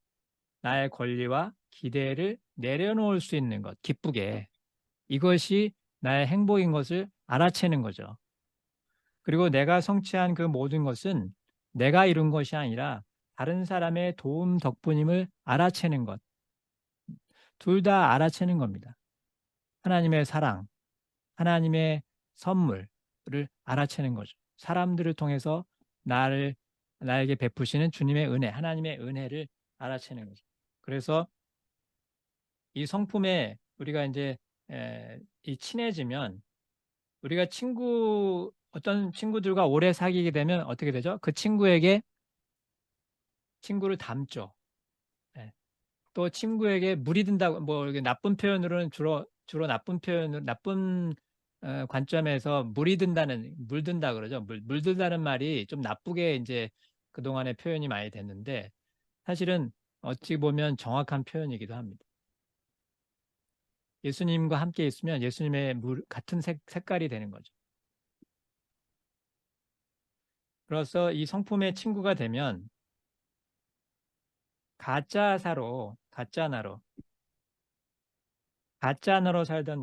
나의 권리와 기대를 내려놓을 수 있는 것, 기쁘게. 이것이 나의 행복인 것을 알아채는 거죠. 그리고 내가 성취한 그 모든 것은 내가 이룬 것이 아니라 다른 사람의 도움 덕분임을 알아채는 것. 둘 다 알아채는 겁니다. 하나님의 사랑, 하나님의 선물을 알아채는 거죠. 사람들을 통해서 나에게 베푸시는 주님의 은혜, 하나님의 은혜를 알아채는 거죠. 그래서 이 성품에 우리가 이제 이 친해지면 우리가 어떤 친구들과 오래 사귀게 되면 어떻게 되죠? 그 친구에게 친구를 닮죠. 또 친구에게 물이 든다고 뭐 이렇게 나쁜 표현으로는 주로 나쁜 관점에서 물든다 그러죠. 물든다는 말이 좀 나쁘게 이제 그동안에 표현이 많이 됐는데 사실은 어찌 보면 정확한 표현이기도 합니다. 예수님과 함께 있으면 예수님의 같은 색깔이 되는 거죠. 그래서 이 성품의 친구가 되면 가짜 나로 살던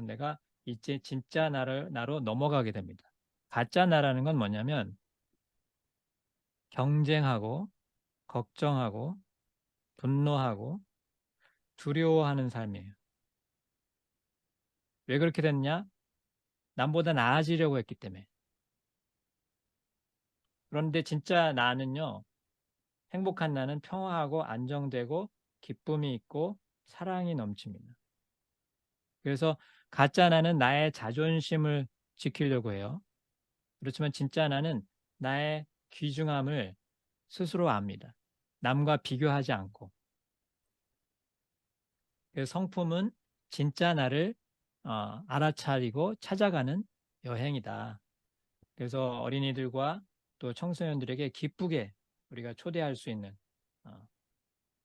내가 이제 진짜 나로 넘어가게 됩니다. 가짜 나라는 건 뭐냐면 경쟁하고 걱정하고 분노하고 두려워하는 삶이에요. 왜 그렇게 됐냐? 남보다 나아지려고 했기 때문에. 그런데 진짜 나는요, 행복한 나는 평화하고 안정되고 기쁨이 있고 사랑이 넘칩니다. 그래서 가짜 나는 나의 자존심을 지키려고 해요. 그렇지만 진짜 나는 나의 귀중함을 스스로 압니다. 남과 비교하지 않고. 그래서 성품은 진짜 나를 알아차리고 찾아가는 여행이다. 그래서 어린이들과 또 청소년들에게 기쁘게 우리가 초대할 수 있는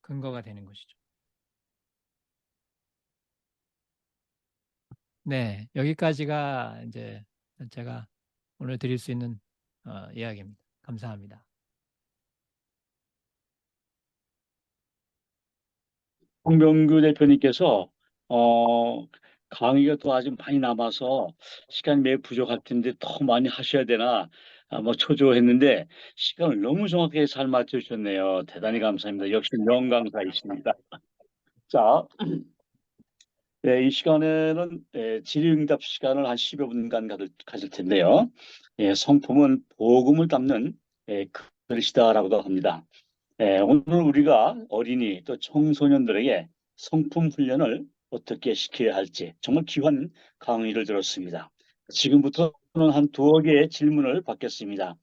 근거가 되는 것이죠. 네, 여기까지가 이제 제가 오늘 드릴 수 있는 이야기입니다. 감사합니다. 홍병규 대표님께서 강의가 또 아직 많이 남아서 시간이 매우 부족할 텐데 더 많이 하셔야 되나 뭐 초조했는데 시간을 너무 정확하게 잘 맞춰주셨네요. 대단히 감사합니다. 역시 명강사이십니다. 자, 이 시간에는 질의응답 시간을 한 10여 분간 가질 텐데요. 성품은 복음을 담는 그릇이다라고도 합니다. 오늘 우리가 어린이 또 청소년들에게 성품 훈련을 어떻게 시켜야 할지 정말 귀한 강의를 들었습니다. 지금부터는 한 두어 개의 질문을 받겠습니다.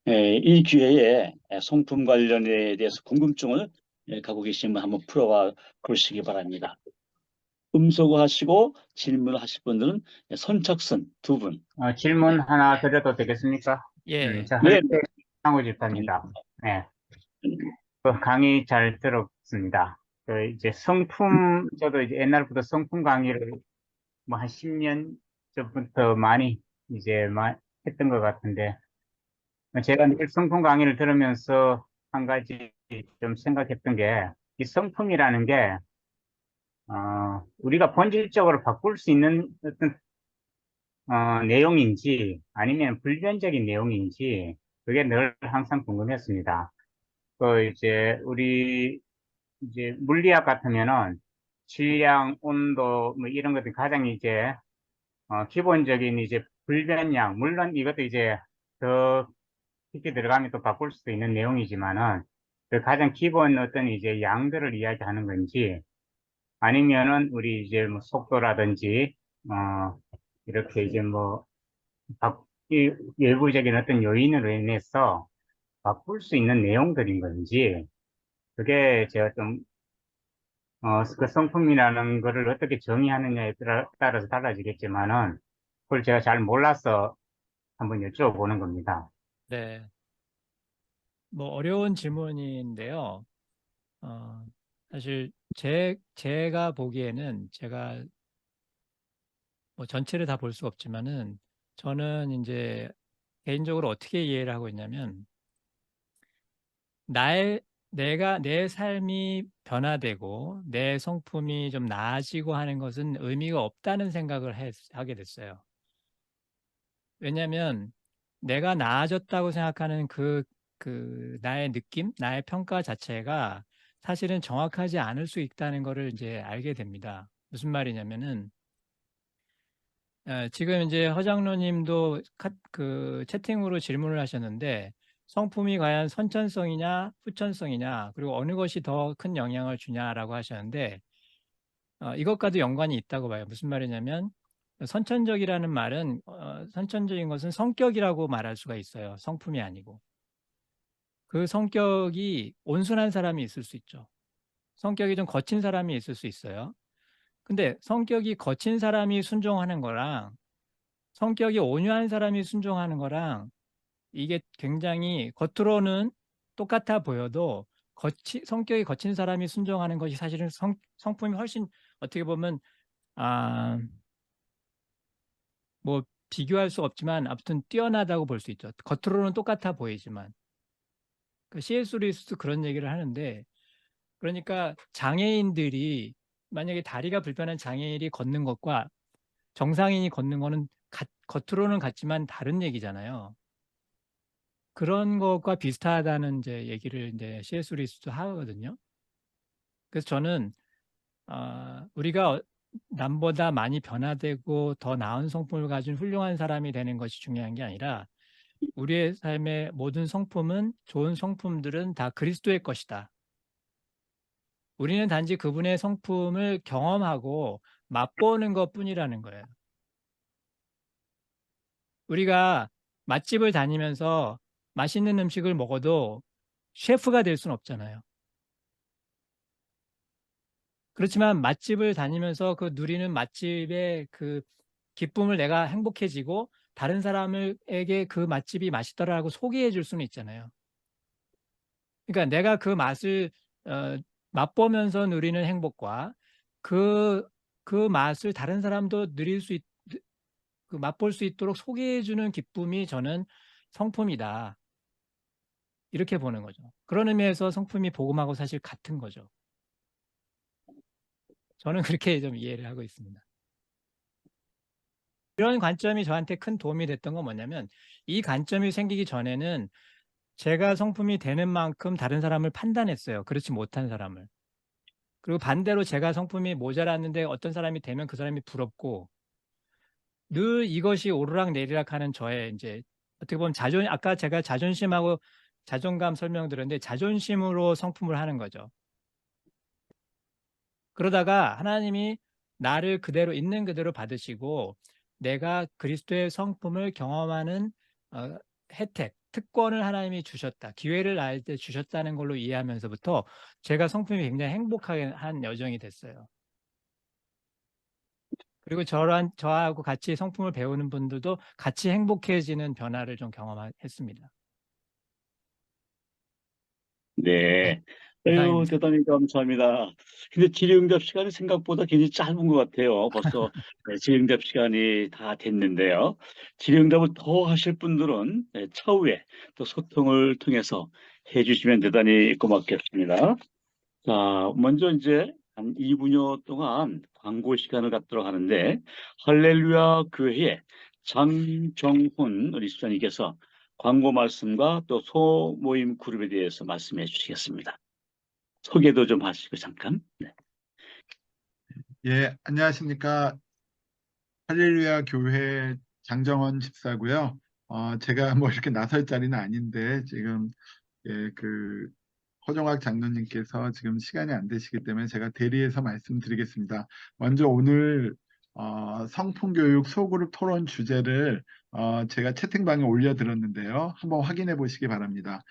이 기회에 성품 관련에 대해서 궁금증을 갖고 계시면 한번 풀어봐 보시기 바랍니다. 음소거하시고 질문하실 분들은 선착순 두 분. 질문 하나 드려도 되겠습니까? 예, 저 네. 할때 상호 집사입니다. 네. 그 강의 잘 들었습니다. 그 이제 성품, 저도 이제 옛날부터 성품 강의를 뭐 한 10년 전부터 많이 이제 했던 것 같은데, 제가 늘 성품 강의를 들으면서 한 가지 좀 생각했던 게, 이 성품이라는 게, 우리가 본질적으로 바꿀 수 있는 어떤 내용인지 아니면 불변적인 내용인지 그게 늘 항상 궁금했습니다. 그 이제 우리 이제 물리학 같으면은 질량, 온도 뭐 이런 것들 가장 이제 기본적인 이제 불변량, 물론 이것도 이제 더 깊게 들어가면 또 바꿀 수도 있는 내용이지만은 그 가장 기본 어떤 이제 양들을 이야기하는 건지 아니면은 우리 이제 뭐 속도라든지 이렇게 이제 뭐 이 외부적인 어떤 요인으로 인해서 바꿀 수 있는 내용들인 건지, 그게 제가 좀, 그 성품이라는 거를 어떻게 정의하느냐에 따라서 달라지겠지만은, 그걸 제가 잘 몰라서 한번 여쭤보는 겁니다. 네. 뭐 어려운 질문인데요. 사실 제가 보기에는 제가 뭐 전체를 다 볼 수 없지만은 저는 이제 개인적으로 어떻게 이해를 하고 있냐면 내 삶이 변화되고 내 성품이 좀 나아지고 하는 것은 의미가 없다는 생각을 하게 됐어요. 왜냐하면 내가 나아졌다고 생각하는 그 나의 느낌, 나의 평가 자체가 사실은 정확하지 않을 수 있다는 것을 이제 알게 됩니다. 무슨 말이냐면은 지금 이제 허장로님도 그 채팅으로 질문을 하셨는데 성품이 과연 선천성이냐 후천성이냐 그리고 어느 것이 더 큰 영향을 주냐라고 하셨는데 이것과도 연관이 있다고 봐요. 무슨 말이냐면 선천적이라는 말은 선천적인 것은 성격이라고 말할 수가 있어요. 성품이 아니고. 그 성격이 온순한 사람이 있을 수 있죠. 성격이 좀 거친 사람이 있을 수 있어요. 근데 성격이 거친 사람이 순종하는 거랑 성격이 온유한 사람이 순종하는 거랑 이게 굉장히 겉으로는 똑같아 보여도 성격이 거친 사람이 순종하는 것이 사실은 성품이 훨씬 어떻게 보면 뭐 비교할 수 없지만 아무튼 뛰어나다고 볼 수 있죠. 겉으로는 똑같아 보이지만. C.S. 루이스도 그런 얘기를 하는데 그러니까 장애인들이 만약에 다리가 불편한 장애인이 걷는 것과 정상인이 걷는 거는 겉으로는 같지만 다른 얘기잖아요. 그런 것과 비슷하다는 이제 얘기를 이제 C.S. 루이스도 하거든요. 그래서 저는 우리가 남보다 많이 변화되고 더 나은 성품을 가진 훌륭한 사람이 되는 것이 중요한 게 아니라 우리의 삶의 모든 성품은, 좋은 성품들은 다 그리스도의 것이다. 우리는 단지 그분의 성품을 경험하고 맛보는 것뿐이라는 거예요. 우리가 맛집을 다니면서 맛있는 음식을 먹어도 셰프가 될 수는 없잖아요. 그렇지만 맛집을 다니면서 그 누리는 맛집의 그 기쁨을 내가 행복해지고 다른 사람에게 그 맛집이 맛있더라고 소개해 줄 수는 있잖아요. 그러니까 내가 그 맛을 맛보면서 누리는 행복과 그 맛을 다른 사람도 누릴 수 그 맛볼 수 있도록 소개해 주는 기쁨이 저는 성품이다. 이렇게 보는 거죠. 그런 의미에서 성품이 복음하고 사실 같은 거죠. 저는 그렇게 좀 이해를 하고 있습니다. 이런 관점이 저한테 큰 도움이 됐던 건 뭐냐면, 이 관점이 생기기 전에는 제가 성품이 되는 만큼 다른 사람을 판단했어요. 그렇지 못한 사람을. 그리고 반대로 제가 성품이 모자랐는데 어떤 사람이 되면 그 사람이 부럽고, 늘 이것이 오르락내리락 하는 저의 이제 어떻게 보면 아까 제가 자존심하고 자존감 설명드렸는데 자존심으로 성품을 하는 거죠. 그러다가 하나님이 나를 그대로 있는 그대로 받으시고 내가 그리스도의 성품을 경험하는 혜택, 특권을 하나님이 주셨다. 기회를 나한테 주셨다는 걸로 이해하면서부터 제가 성품이 굉장히 행복하게 한 여정이 됐어요. 그리고 저하고 같이 성품을 배우는 분들도 같이 행복해지는 변화를 좀 경험했습니다. 네. 아유, 이상입니다. 대단히 감사합니다. 근데 질의응답 시간이 생각보다 굉장히 짧은 것 같아요. 벌써 질의응답 시간이 다 됐는데요. 질의응답을 더 하실 분들은 차후에 또 소통을 통해서 해주시면 대단히 고맙겠습니다. 자, 먼저 이제 한 2분여 동안 광고 시간을 갖도록 하는데, 할렐루야 교회의 장정훈 우리 수장님께서 광고 말씀과 또 소모임 그룹에 대해서 말씀해 주시겠습니다. 소개도 좀 하시고 잠깐. 네. 예, 안녕하십니까. 할렐루야 교회 장정원 집사고요. 제가 뭐 이렇게 나설 자리는 아닌데 지금 허종학 장로님께서 지금 시간이 안 되시기 때문에 제가 대리해서 말씀드리겠습니다. 먼저 오늘 성품교육 소그룹 토론 주제를 제가 채팅방에 올려드렸는데요. 한번 확인해 보시기 바랍니다.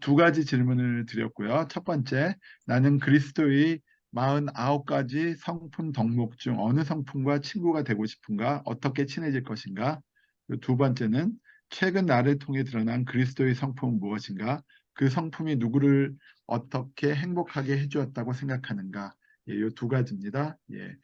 두 가지 질문을 드렸고요. 첫 번째, 나는 그리스도의 49가지 성품 덕목 중 어느 성품과 친구가 되고 싶은가? 어떻게 친해질 것인가? 그리고 두 번째는 최근 나를 통해 드러난 그리스도의 성품은 무엇인가? 그 성품이 누구를 어떻게 행복하게 해주었다고 생각하는가? 예, 이 두 가지입니다. 예,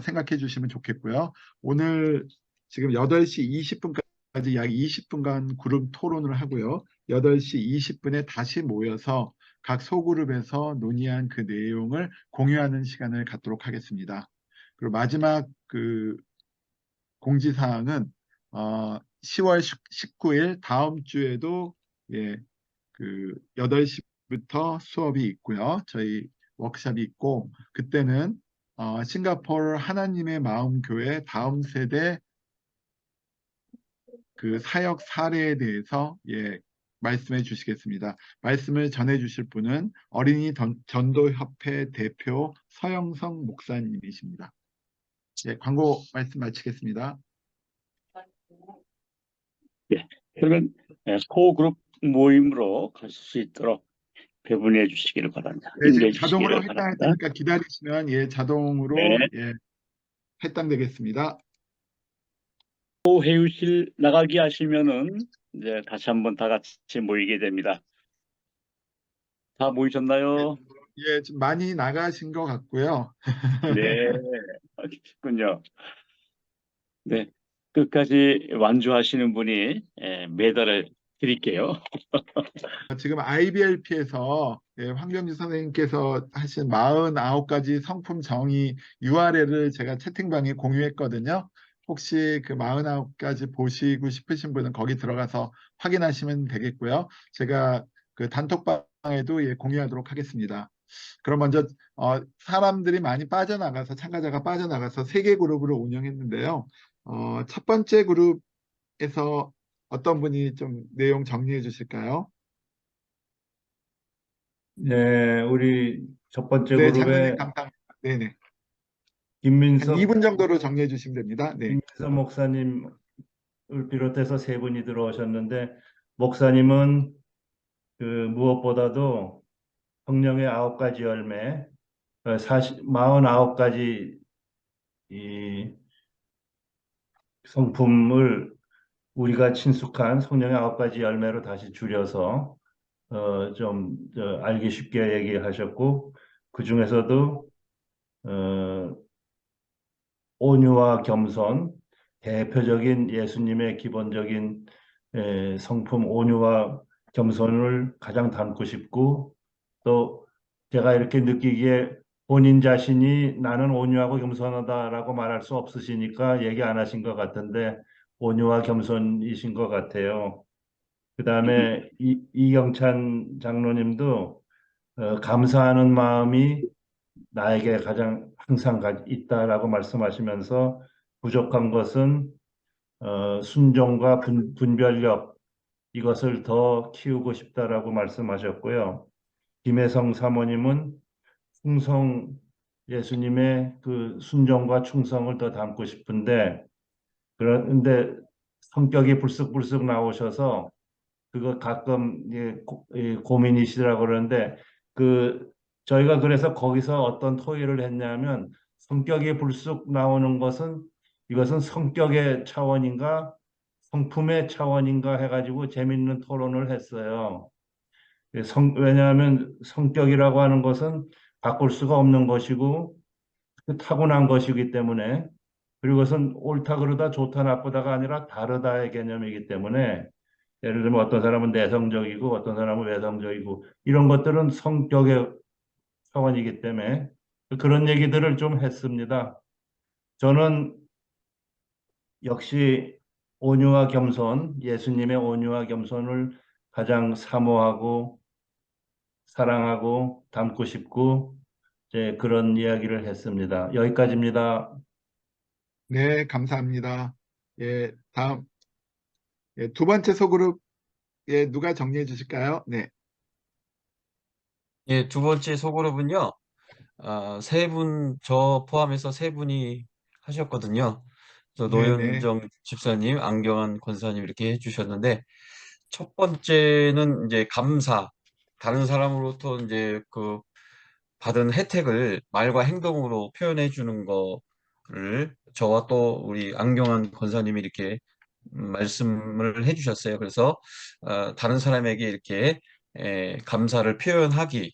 생각해 주시면 좋겠고요. 오늘 지금 8시 20분까지 약 20분간 그룹 토론을 하고요. 8시 20분에 다시 모여서 각 소그룹에서 논의한 그 내용을 공유하는 시간을 갖도록 하겠습니다. 그리고 마지막 공지사항은 10월 19일 다음 주에도 8시부터 수업이 있고요. 저희 워크숍이 있고 그때는 싱가포르 하나님의 마음 교회 다음 세대 그 사역 사례에 대해서 말씀해 주시겠습니다. 말씀을 전해 주실 분은 어린이 전도협회 대표 서영성 목사님이십니다. 광고 말씀 마치겠습니다. 네. 그러면 소그룹 모임으로 가실 수 있도록 배분해 주시기를 바랍니다. 네, 지금 인도해 자동으로 주시기를 할당할 바랍니다. 테니까 기다리시면 자동으로 네. 할당되겠습니다. 회의실 나가기 하시면은 이제 다시 한번 다 같이 모이게 됩니다. 다 모이셨나요? 예, 좀 많이 나가신 것 같고요. 네, 알겠군요. 네, 끝까지 완주하시는 분이 메달을 드릴게요. 지금 IBLP에서 황병주 선생님께서 하신 49가지 성품 정의 URL을 제가 채팅방에 공유했거든요. 혹시 그 49가지 보시고 싶으신 분은 거기 들어가서 확인하시면 되겠고요. 제가 그 단톡방에도 공유하도록 하겠습니다. 그럼 먼저 사람들이 많이 빠져나가서 참가자가 빠져나가서 3개 그룹으로 운영했는데요. 첫 번째 그룹에서 어떤 분이 좀 내용 정리해 주실까요? 네, 우리 첫 번째 네, 장로님 그룹의 감사합니다. 네네. 한 김민석, 2분 정도로 정리해 주시면 됩니다. 네. 김민석 목사님을 비롯해서 세 분이 들어오셨는데, 목사님은 그 무엇보다도 성령의 9가지 열매, 49가지 이 성품을 우리가 친숙한 성령의 9가지 열매로 다시 줄여서 알기 쉽게 얘기하셨고, 그 중에서도 온유와 겸손, 대표적인 예수님의 기본적인 성품 온유와 겸손을 가장 담고 싶고, 또 제가 이렇게 느끼기에 본인 자신이 나는 온유하고 겸손하다라고 말할 수 없으시니까 얘기 안 하신 것 같은데 온유와 겸손이신 것 같아요. 그 다음에 이경찬 장로님도 감사하는 마음이 나에게 가장 항상 있다라고 말씀하시면서 부족한 것은 순종과 분별력 이것을 더 키우고 싶다라고 말씀하셨고요. 김혜성 사모님은 충성 예수님의 그 순종과 충성을 더 담고 싶은데 그런데 성격이 불쑥불쑥 나오셔서 그거 가끔 고민이시더라고 그러는데 저희가 그래서 거기서 어떤 토의를 했냐면 성격이 불쑥 나오는 것은 이것은 성격의 차원인가 성품의 차원인가 해가지고 재밌는 토론을 했어요. 왜냐하면 성격이라고 하는 것은 바꿀 수가 없는 것이고 타고난 것이기 때문에 그리고 그것은 옳다 그르다 좋다 나쁘다가 아니라 다르다의 개념이기 때문에 예를 들면 어떤 사람은 내성적이고 어떤 사람은 외성적이고 이런 것들은 성격의 차원이기 때문에 그런 얘기들을 좀 했습니다. 저는 역시 온유와 겸손, 예수님의 온유와 겸손을 가장 사모하고 사랑하고 담고 싶고 이제 그런 이야기를 했습니다. 여기까지입니다. 네, 감사합니다. 예, 다음. 예, 두 번째 소그룹, 예, 누가 정리해 주실까요? 네. 예, 두 번째 소그룹은요, 세 분, 저 포함해서 세 분이 하셨거든요. 그래서 네네. 노현정 집사님, 안경환 권사님 이렇게 해주셨는데, 첫 번째는 이제 감사, 다른 사람으로부터 이제 받은 혜택을 말과 행동으로 표현해 주는 거를 저와 또 우리 안경환 권사님이 이렇게 말씀을 해주셨어요. 그래서 다른 사람에게 이렇게 감사를 표현하기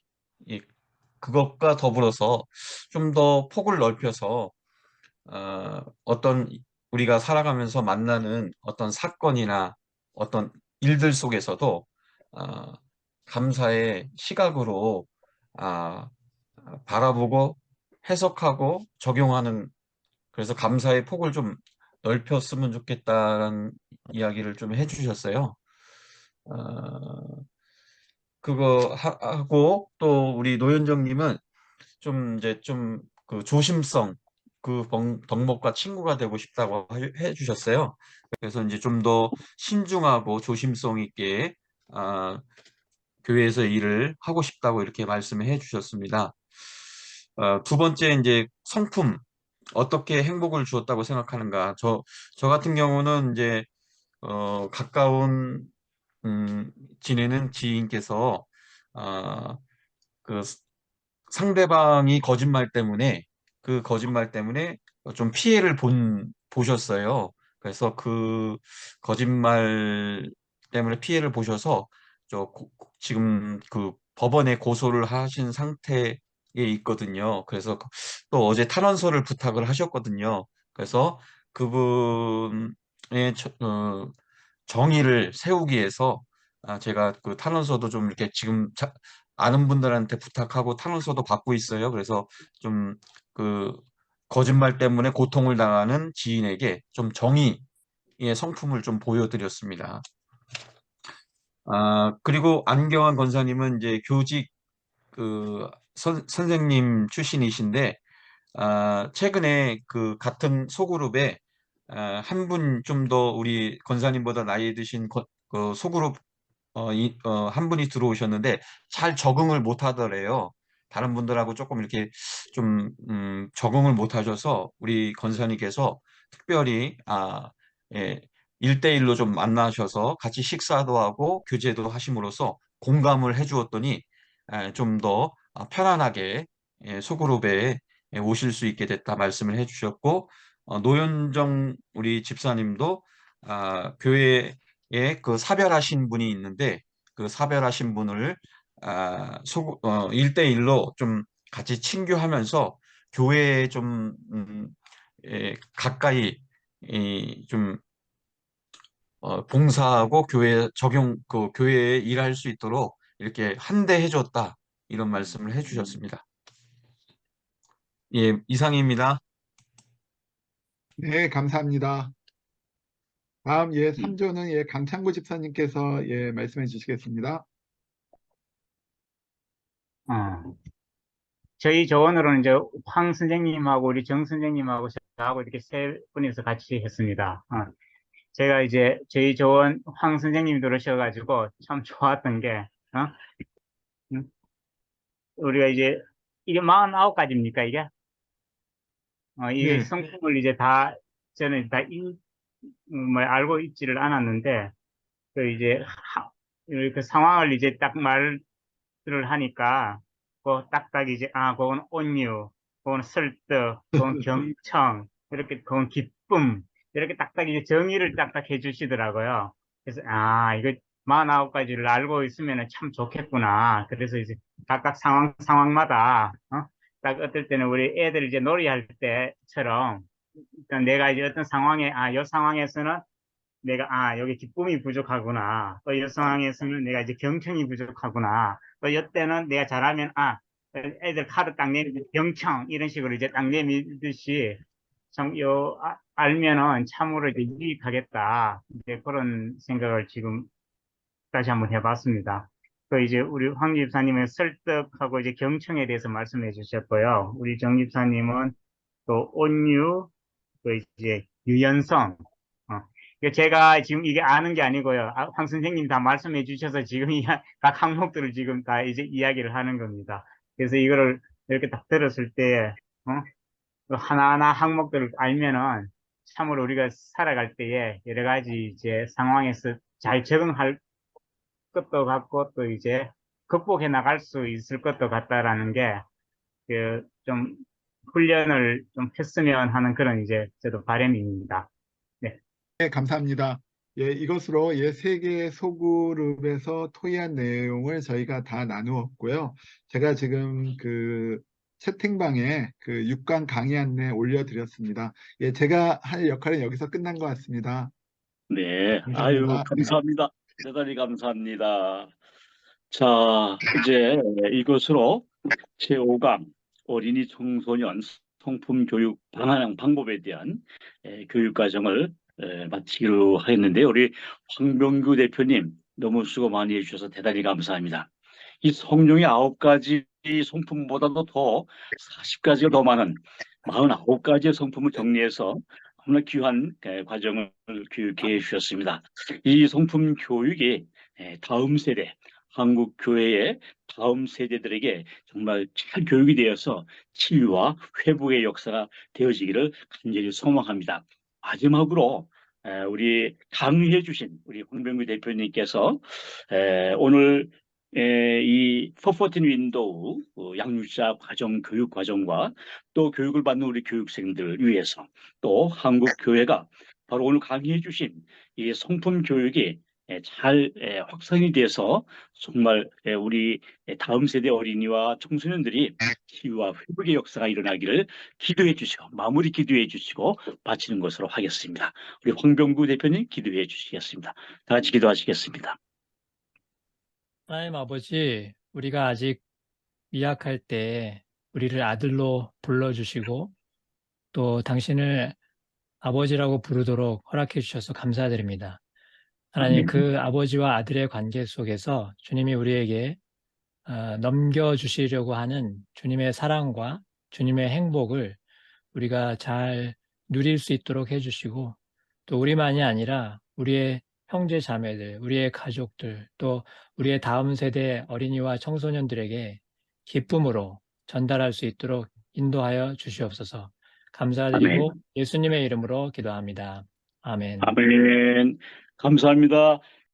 그것과 더불어서 좀 더 폭을 넓혀서 어떤 우리가 살아가면서 만나는 어떤 사건이나 어떤 일들 속에서도 감사의 시각으로 바라보고 해석하고 적용하는 그래서 감사의 폭을 좀 넓혔으면 좋겠다라는 이야기를 좀 해주셨어요. 그거 하고 또 우리 노현정님은 좀 이제 좀 그 조심성 그 덕목과 친구가 되고 싶다고 해주셨어요. 그래서 이제 좀 더 신중하고 조심성 있게 교회에서 일을 하고 싶다고 이렇게 말씀을 해주셨습니다. 두 번째 이제 성품 어떻게 행복을 주었다고 생각하는가? 저 같은 경우는 이제 가까운 지내는 지인께서 그 상대방이 그 거짓말 때문에 좀 피해를 보셨어요. 그래서 그 거짓말 때문에 피해를 보셔서 지금 그 법원에 고소를 하신 상태에 있거든요. 그래서 또 어제 탄원서를 부탁을 하셨거든요. 그래서 그분의 정의를 세우기 위해서 제가 그 탄원서도 좀 이렇게 지금 아는 분들한테 부탁하고 탄원서도 받고 있어요. 그래서 좀 그 거짓말 때문에 고통을 당하는 지인에게 좀 정의의 성품을 좀 보여드렸습니다. 그리고 안경환 권사님은 이제 교직 선생님 출신이신데 최근에 그 같은 소그룹에 한 분 좀 더 우리 권사님보다 나이 드신 그 소그룹 한 분이 들어오셨는데 잘 적응을 못 하더래요. 다른 분들하고 조금 이렇게 좀 적응을 못 하셔서 우리 권사님께서 특별히 예, 1대1로 좀 만나셔서 같이 식사도 하고 교제도 하심으로써 공감을 해 주었더니 좀 더 편안하게 소그룹에 오실 수 있게 됐다 말씀을 해 주셨고 노현정 우리 집사님도 교회에 그 사별하신 분이 있는데 그 사별하신 분을 1대1로 좀 같이 친교하면서 교회에 좀 가까이 좀 봉사하고 그 교회에 일할 수 있도록 이렇게 한대해 줬다 이런 말씀을 해 주셨습니다. 예, 이상입니다. 네, 감사합니다. 다음 3조는 강창구 집사님께서 말씀해 주시겠습니다. 저희 조언으로는 이제 황 선생님하고 우리 정 선생님하고 저하고 이렇게 세 분이서 같이 했습니다. 제가 이제 저희 조언 황 선생님이 들으셔가지고 참 좋았던 게, 우리가 이제 이게 49가지입니까, 이게? 이게 네. 성품을 이제 다 저는 다 알고 있지를 않았는데, 이제 그 상황을 이제 딱 말을 하니까 딱딱 이제 그건 온유, 그건 설득, 그건 경청, 이렇게 그건 기쁨, 이렇게 딱딱 이제 정의를 딱딱 해주시더라고요. 그래서 이거 49가지를 알고 있으면 참 좋겠구나. 그래서 이제 각각 상황마다 딱 어떨 때는 우리 애들 이제 놀이할 때처럼 일단 내가 이제 어떤 상황에 이 상황에서는 내가 여기 기쁨이 부족하구나. 또 이 상황에서는 내가 이제 경청이 부족하구나. 또 이때는 내가 잘하면 애들 카드 딱 내밀 경청 이런 식으로 이제 딱 내밀듯이 참 알면은 참으로 이제 유익하겠다. 이제 그런 생각을 지금 다시 한번 해봤습니다. 또 이제 우리 황 집사님은 설득하고 이제 경청에 대해서 말씀해 주셨고요. 우리 정 집사님은 또 온유, 또 이제 유연성. 제가 지금 이게 아는 게 아니고요. 황 선생님 다 말씀해 주셔서 지금 각 항목들을 지금 다 이제 이야기를 하는 겁니다. 그래서 이거를 이렇게 딱 들었을 때, 하나하나 항목들을 알면은 참으로 우리가 살아갈 때에 여러 가지 이제 상황에서 잘 적응할 것도 같고 또 이제 극복해 나갈 수 있을 것도 같다라는 게, 좀 훈련을 좀 했으면 하는 그런 이제 저도 바람입니다. 네. 네, 감사합니다. 이것으로 세 개의 소그룹에서 토의한 내용을 저희가 다 나누었고요. 제가 지금 채팅방에 6강 강의 안내 올려드렸습니다. 제가 할 역할은 여기서 끝난 것 같습니다. 네, 감사합니다. 감사합니다. 대단히 감사합니다. 자, 이제 이것으로 제5강 어린이 청소년 성품 교육 방법에 대한 교육 과정을 마치기로 하겠는데요. 우리 황병규 대표님 너무 수고 많이 해주셔서 대단히 감사합니다. 이 성령의 9가지 성품보다도 더 40가지가 더 많은 49가지의 성품을 정리해서 너무나 귀한 과정을 교육해 주셨습니다. 이 성품 교육이 다음 세대, 한국 교회의 다음 세대들에게 정말 잘 교육이 되어서 치유와 회복의 역사가 되어지기를 간절히 소망합니다. 마지막으로 우리 강의해 주신 우리 황병규 대표님께서 오늘 이 퍼포틴 윈도우 양육자 과정 교육 과정과 또 교육을 받는 우리 교육생들을 위해서 또 한국 교회가 바로 오늘 강의해 주신 이 성품 교육이 잘 확산이 돼서 정말 우리 다음 세대 어린이와 청소년들이 치유와 회복의 역사가 일어나기를 기도해 주시고 마무리 기도해 주시고 마치는 것으로 하겠습니다. 우리 황병구 대표님 기도해 주시겠습니다. 다 같이 기도하시겠습니다. 하나님 아버지, 우리가 아직 미약할 때 우리를 아들로 불러주시고 또 당신을 아버지라고 부르도록 허락해 주셔서 감사드립니다. 하나님, 그 아버지와 아들의 관계 속에서 주님이 우리에게 넘겨주시려고 하는 주님의 사랑과 주님의 행복을 우리가 잘 누릴 수 있도록 해주시고 또 우리만이 아니라 우리의 형제 자매들, 우리의 가족들, 또 우리의 다음 세대 어린이와 청소년들에게 기쁨으로 전달할 수 있도록 인도하여 주시옵소서. 감사드리고 아멘. 예수님의 이름으로 기도합니다. 아멘. 아멘. 감사합니다.